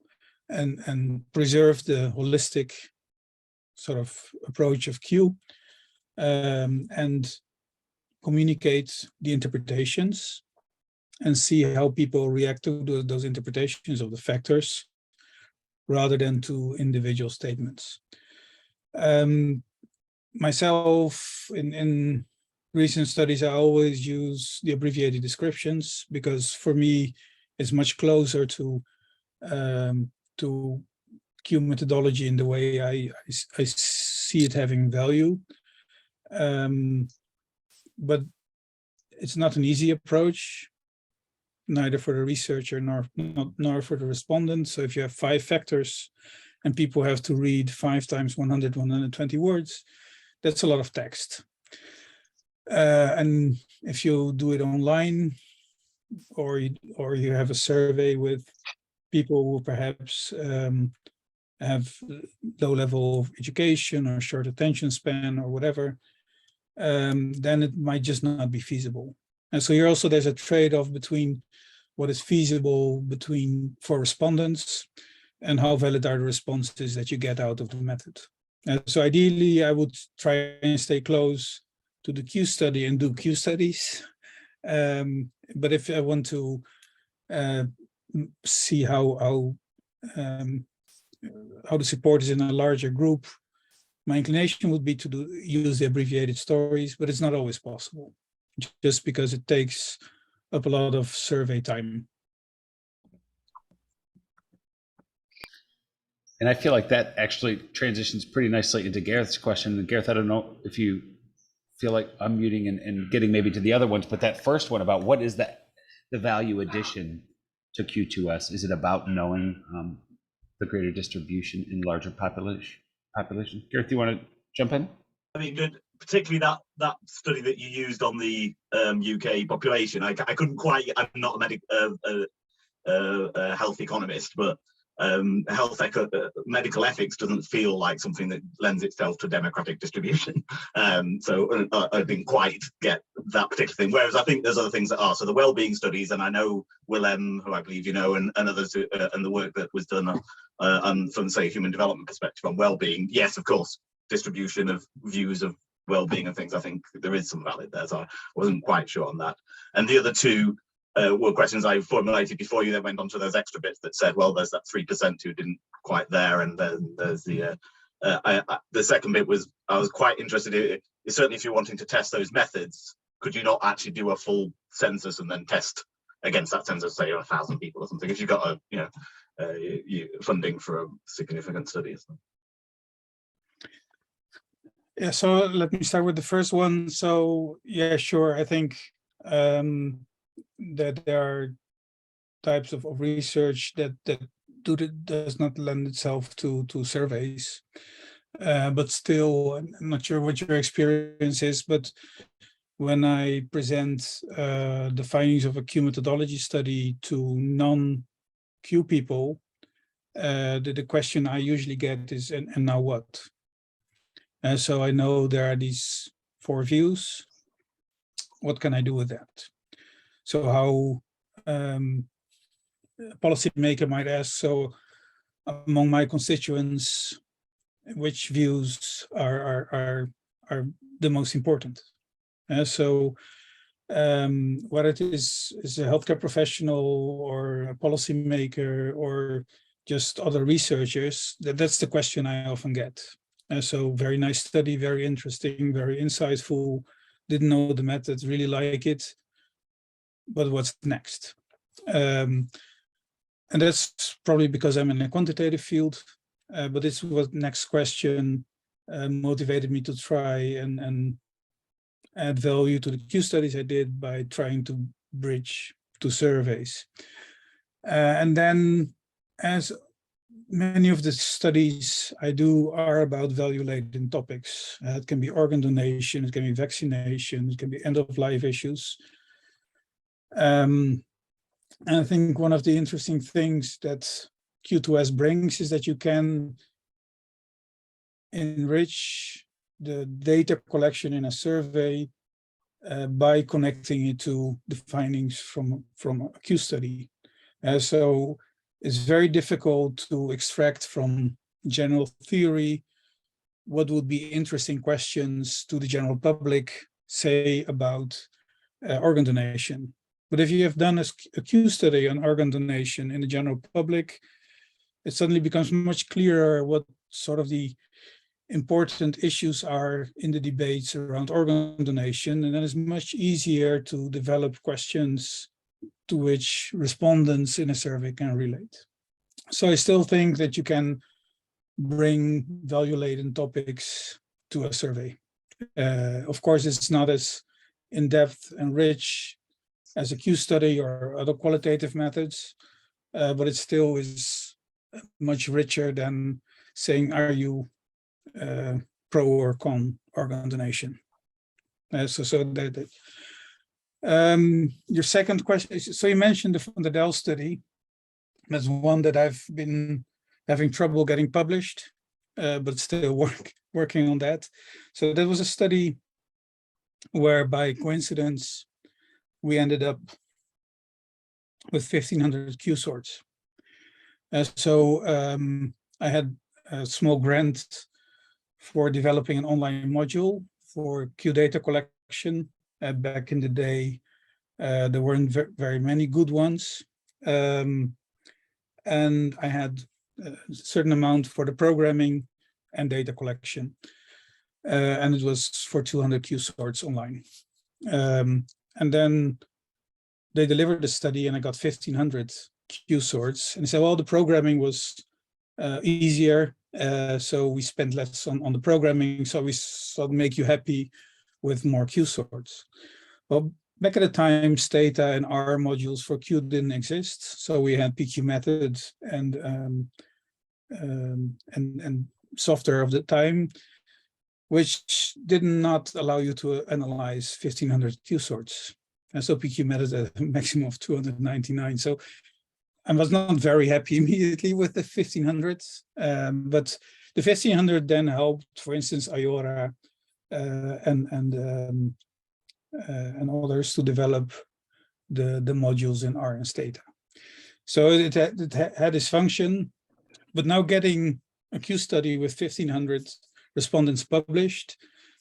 preserve the holistic sort of approach of Q and communicate the interpretations and see how people react to those interpretations of the factors rather than to individual statements. Myself, in recent studies, I always use the abbreviated descriptions because for me, it's much closer to Q methodology in the way I see it having value. But it's not an easy approach, neither for the researcher nor for the respondent. So if you have 5 factors and people have to read 5 times 100, 120 words, that's a lot of text. And if you do it online or you have a survey with people who perhaps have low level of education or short attention span or whatever, then it might just not be feasible. And so here also there's a trade-off between what is feasible for respondents and how valid are the responses that you get out of the method. So ideally, I would try and stay close to the Q study and do Q studies. But if I want to see how the support is in a larger group, my inclination would be to use the abbreviated stories, but it's not always possible, just because it takes up a lot of survey time. And I feel like that actually transitions pretty nicely into Gareth's question. And Gareth, I don't know if you feel like unmuting and getting maybe to the other ones, but that first one about what is the value addition to Q2S? Is it about knowing the greater distribution in larger population? Gareth, do you want to jump in? I mean, particularly that study that you used on the UK population. I couldn't quite. I'm not a health economist, but medical ethics doesn't feel like something that lends itself to democratic distribution. So I didn't quite get that particular thing. Whereas I think there's other things that are. So the well-being studies, and I know Willem, who I believe you know, and others, and the work that was done from, say, human development perspective on well-being. Yes, of course, distribution of views of well-being and things. I think there is some valid there. So I wasn't quite sure on that. And the other two were questions I formulated before you then went on to those extra bits that said, well, there's that 3% who didn't quite there, and then there's the second bit was I was quite interested in, certainly if you're wanting to test those methods, could you not actually do a full census and then test against that census, say 1,000 people or something, if you've got funding for a significant study? Yeah, so let me start with the first one. So yeah, sure, I think that there are types of research that does not lend itself to surveys, but still, I'm not sure what your experience is, but when I present the findings of a Q methodology study to non-Q people, the question I usually get is, and now what? So I know there are these 4 views. What can I do with that? So how a policymaker might ask, so among my constituents, which views are the most important? So whether it is a healthcare professional or a policymaker or just other researchers, that's the question I often get. So very nice study, very interesting, very insightful. Didn't know the method, really like it. But what's next? And that's probably because I'm in a quantitative field. But this was next question motivated me to try and add value to the Q studies I did by trying to bridge to surveys. And then, as many of the studies I do are about value-laden topics. It can be organ donation, it can be vaccination, it can be end-of-life issues. And I think one of the interesting things that Q2S brings is that you can enrich the data collection in a survey by connecting it to the findings from a Q study. So it's very difficult to extract from general theory what would be interesting questions to the general public, say about organ donation. But if you have done a Q study on organ donation in the general public, it suddenly becomes much clearer what sort of the important issues are in the debates around organ donation, and then it's much easier to develop questions to which respondents in a survey can relate. So I still think that you can bring value-laden topics to a survey. Of course, it's not as in-depth and rich as a Q study or other qualitative methods, but it still is much richer than saying, are you pro or con organ donation? Your second question is, so you mentioned the Van der Del study. That's one that I've been having trouble getting published, but still working on that. So that was a study where by coincidence, we ended up with 1,500 Q sorts. I had a small grant for developing an online module for Q data collection. Back in the day, there weren't very many good ones. And I had a certain amount for the programming and data collection. And it was for 200 Q sorts online. And then they delivered the study and I got 1,500 Q sorts. And they said, well, the programming was easier. So we spent less on the programming. So we sort of make you happy with more Q sorts. Well, back at the time, Stata and R modules for Q didn't exist. So we had PQ methods and software of the time, which did not allow you to analyze 1,500 Q sorts. And so PQ methods at a maximum of 299. So I was not very happy immediately with the 1,500, but the 1,500 then helped, for instance, IORA and others to develop the modules in R and Stata. So it had this function, but now getting a Q study with 1,500 respondents published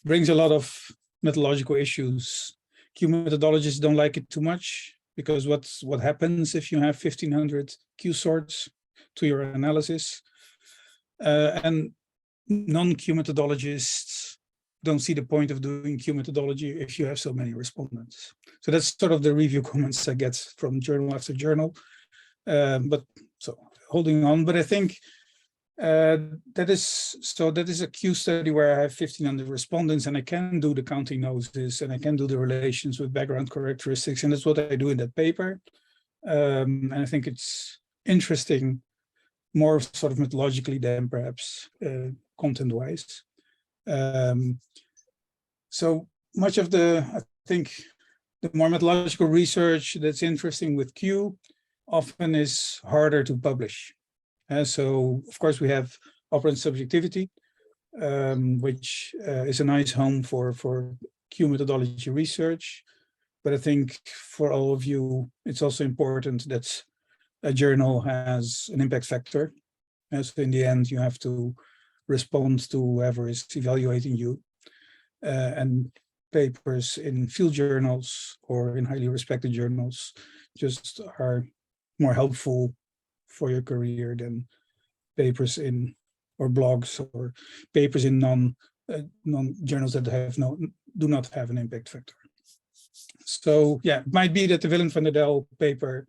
brings a lot of methodological issues. Q methodologists don't like it too much because what happens if you have 1,500 Q sorts to your analysis? And non-Q methodologists don't see the point of doing Q methodology if you have so many respondents. So that's sort of the review comments I get from journal after journal. But so holding on, but I think that is a Q study where I have 1,500 respondents and I can do the counting noses and I can do the relations with background characteristics, and that's what I do in that paper. And I think it's interesting, more sort of methodologically than perhaps content-wise. So much of I think the more methodological research that's interesting with Q often is harder to publish. So of course we have operant subjectivity, which is a nice home for Q methodology research. But I think for all of you, it's also important that a journal has an impact factor. So in the end, you have to respond to whoever is evaluating you. And papers in field journals or in highly respected journals just are more helpful for your career than papers in or blogs or papers in non journals that do not have an impact factor. So yeah, it might be that the Willem van der Del paper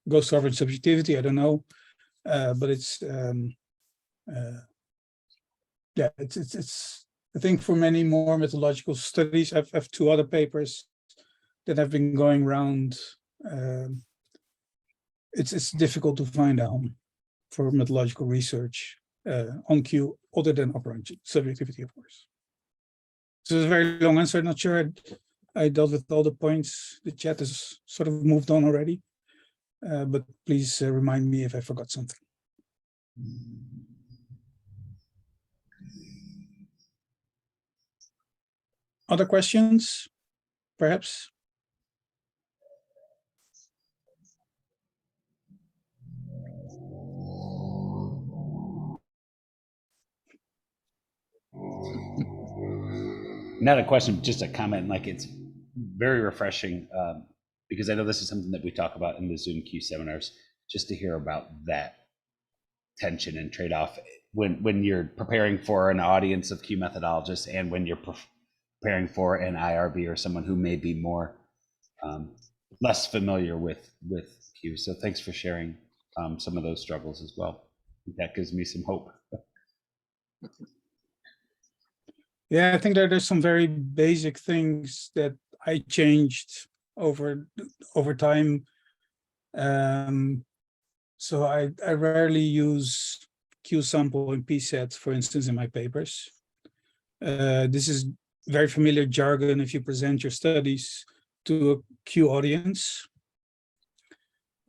goes to sovereign subjectivity. I don't know, but it's yeah, it's. I think for many more methodological studies, I have two other papers that have been going around. It's difficult to find out for methodological research on Q other than operant subjectivity, of course. So it's a very long answer. I'm not sure I dealt with all the points. The chat has sort of moved on already, but please remind me if I forgot something. Other questions, perhaps? Not a question, just a comment. Like, it's very refreshing because I know this is something that we talk about in the Zoom Q seminars, just to hear about that tension and trade-off when you're preparing for an audience of Q methodologists and when you're preparing for an IRB or someone who may be more less familiar with Q. So thanks for sharing some of those struggles as well. That gives me some hope. Yeah, I think there's some very basic things that I changed over time. So I rarely use Q sample and P set, for instance, in my papers. This is very familiar jargon if you present your studies to a Q audience,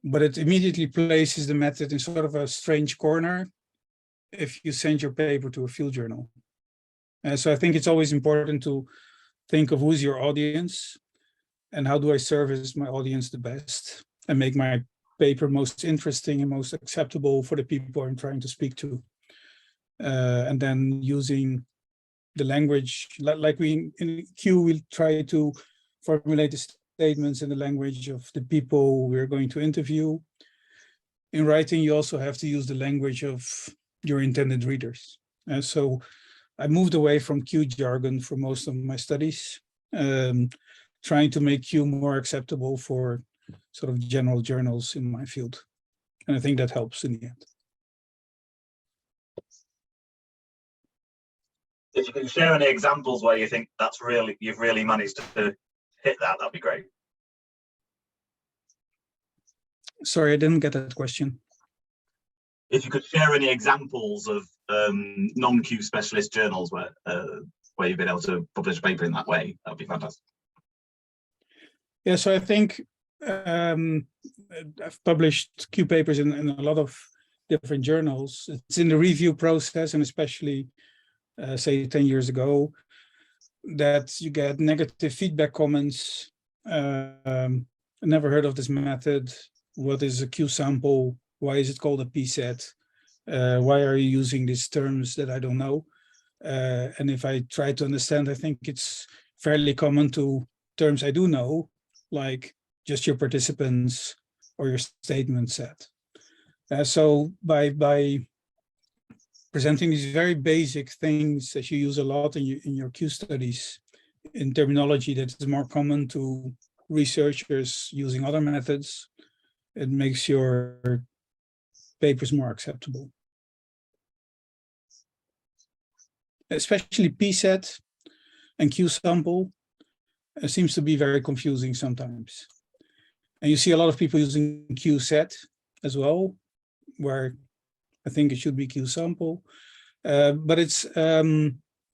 but it immediately places the method in sort of a strange corner if you send your paper to a field journal. So I think it's always important to think of who's your audience and how do I service my audience the best and make my paper most interesting and most acceptable for the people I'm trying to speak to. And then using the language, like we in Q, we'll try to formulate the statements in the language of the people we're going to interview. In writing, you also have to use the language of your intended readers. So I moved away from Q jargon for most of my studies, trying to make Q more acceptable for sort of general journals in my field. And I think that helps in the end. If you can share any examples where you think you've really managed to hit that, that'd be great. Sorry, I didn't get that question. If you could share any examples of non-Q specialist journals where you've been able to publish a paper in that way, that'd be fantastic. Yeah, so I think I've published Q papers in a lot of different journals. It's in the review process, and especially say 10 years ago, that you get negative feedback comments. I never heard of this method. What is a Q sample? Why is it called a P set? Why are you using these terms that I don't know? And if I try to understand, I think it's fairly common to terms I do know, like just your participants or your statement set. So by presenting these very basic things that you use a lot in your Q studies in terminology that is more common to researchers using other methods, it makes your papers more acceptable. Especially P set and Q sample seems to be very confusing sometimes. And you see a lot of people using Q set as well, where I think it should be Q sample, but it's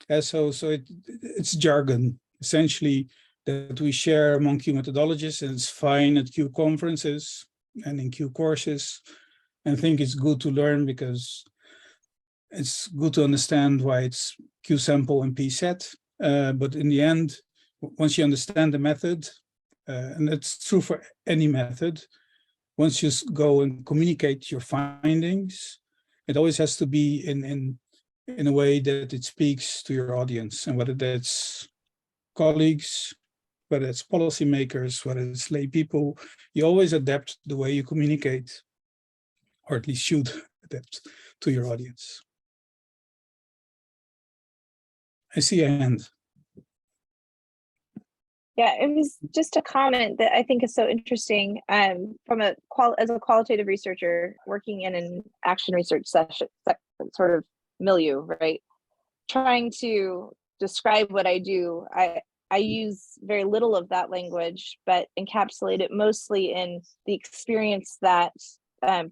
it's jargon essentially that we share among Q methodologists, and it's fine at Q conferences and in Q courses. And I think it's good to learn because it's good to understand why it's Q sample and P set. But in the end, once you understand the method, and it's true for any method, once you go and communicate your findings, it always has to be in a way that it speaks to your audience, and whether that's colleagues, whether it's policymakers, whether it's lay people, you always adapt the way you communicate, or at least should adapt to your audience. I see a hand. Yeah, it was just a comment that I think is so interesting. From as a qualitative researcher working in an action research session, sort of milieu, right? Trying to describe what I do, I use very little of that language, but encapsulate it mostly in the experience that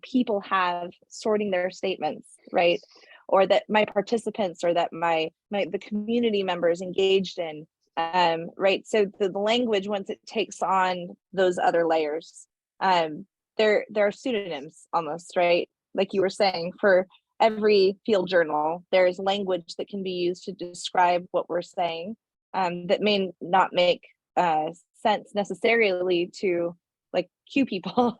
people have sorting their statements, right? Or that my participants or that the community members engaged in. Right. So the language, once it takes on those other layers, there are pseudonyms almost, right? Like you were saying, for every field journal, there's language that can be used to describe what we're saying, that may not make sense necessarily to like Q people,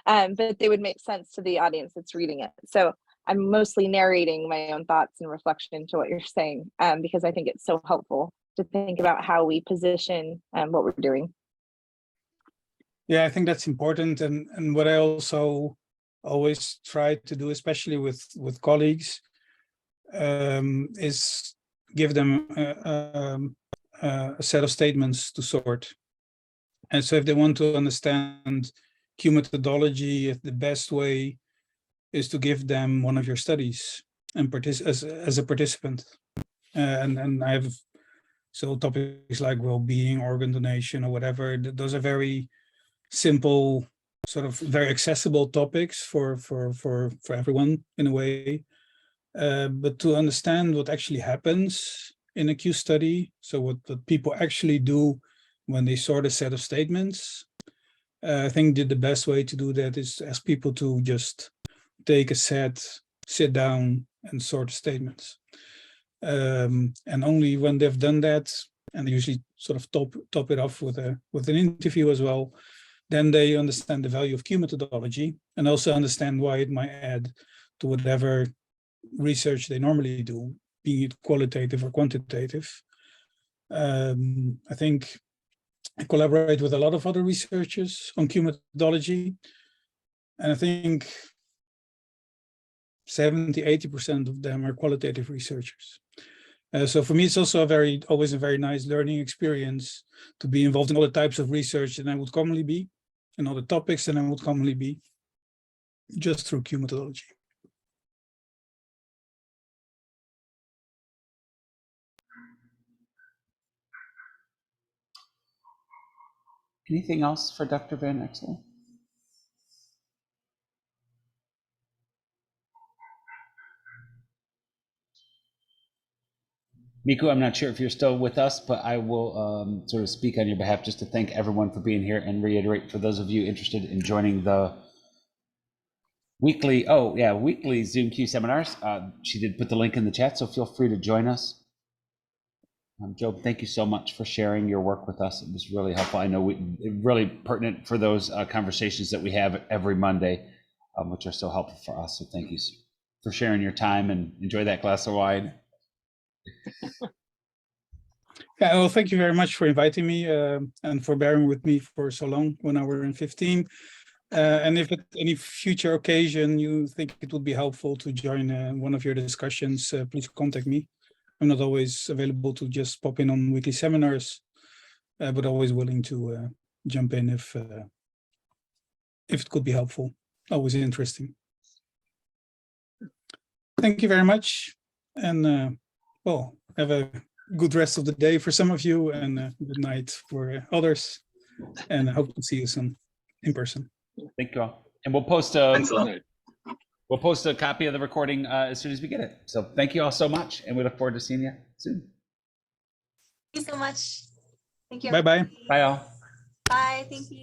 but they would make sense to the audience that's reading it. So I'm mostly narrating my own thoughts and reflection to what you're saying, because I think it's so helpful to think about how we position what we're doing. Yeah, I think that's important. And what I also always try to do, especially with colleagues, is give them a set of statements to sort. And so if they want to understand Q methodology, the best way is to give them one of your studies and as a participant. And I have so topics like well-being, organ donation, or whatever. Those are very simple, sort of very accessible topics for everyone in a way. But to understand what actually happens in a Q study, so what people actually do when they sort a set of statements, I think the best way to do that is to ask people to just take a set, sit down, and sort statements. And only when they've done that, and they usually sort of top it off with an interview as well, then they understand the value of Q methodology and also understand why it might add to whatever research they normally do, be it qualitative or quantitative. I think I collaborate with a lot of other researchers on Q methodology, and I think 70–80% of them are qualitative researchers. So for me, it's also always a very nice learning experience to be involved in all the types of research that I would commonly be, and all the topics that I would commonly be, just through Q methodology. Anything else for Dr. Van Exel? Miku, I'm not sure if you're still with us, but I will sort of speak on your behalf just to thank everyone for being here and reiterate for those of you interested in joining the weekly Zoom Q seminars. She did put the link in the chat, so feel free to join us. Job, thank you so much for sharing your work with us. It was really helpful. I know really pertinent for those conversations that we have every Monday, which are so helpful for us. So thank you for sharing your time, and enjoy that glass of wine. Yeah, well, thank you very much for inviting me and for bearing with me for so long, 1 hour and 15. And if at any future occasion you think it would be helpful to join one of your discussions, please contact me. I'm not always available to just pop in on weekly seminars, but always willing to jump in if it could be helpful. Always interesting. Thank you very much, and well, have a good rest of the day for some of you, and good night for others. And I hope to see you soon in person. Thank you all, and we'll post a copy of the recording as soon as we get it. So thank you all so much, and we look forward to seeing you soon. Thank you so much. Thank you. Bye-bye. Bye all. Bye. Thank you.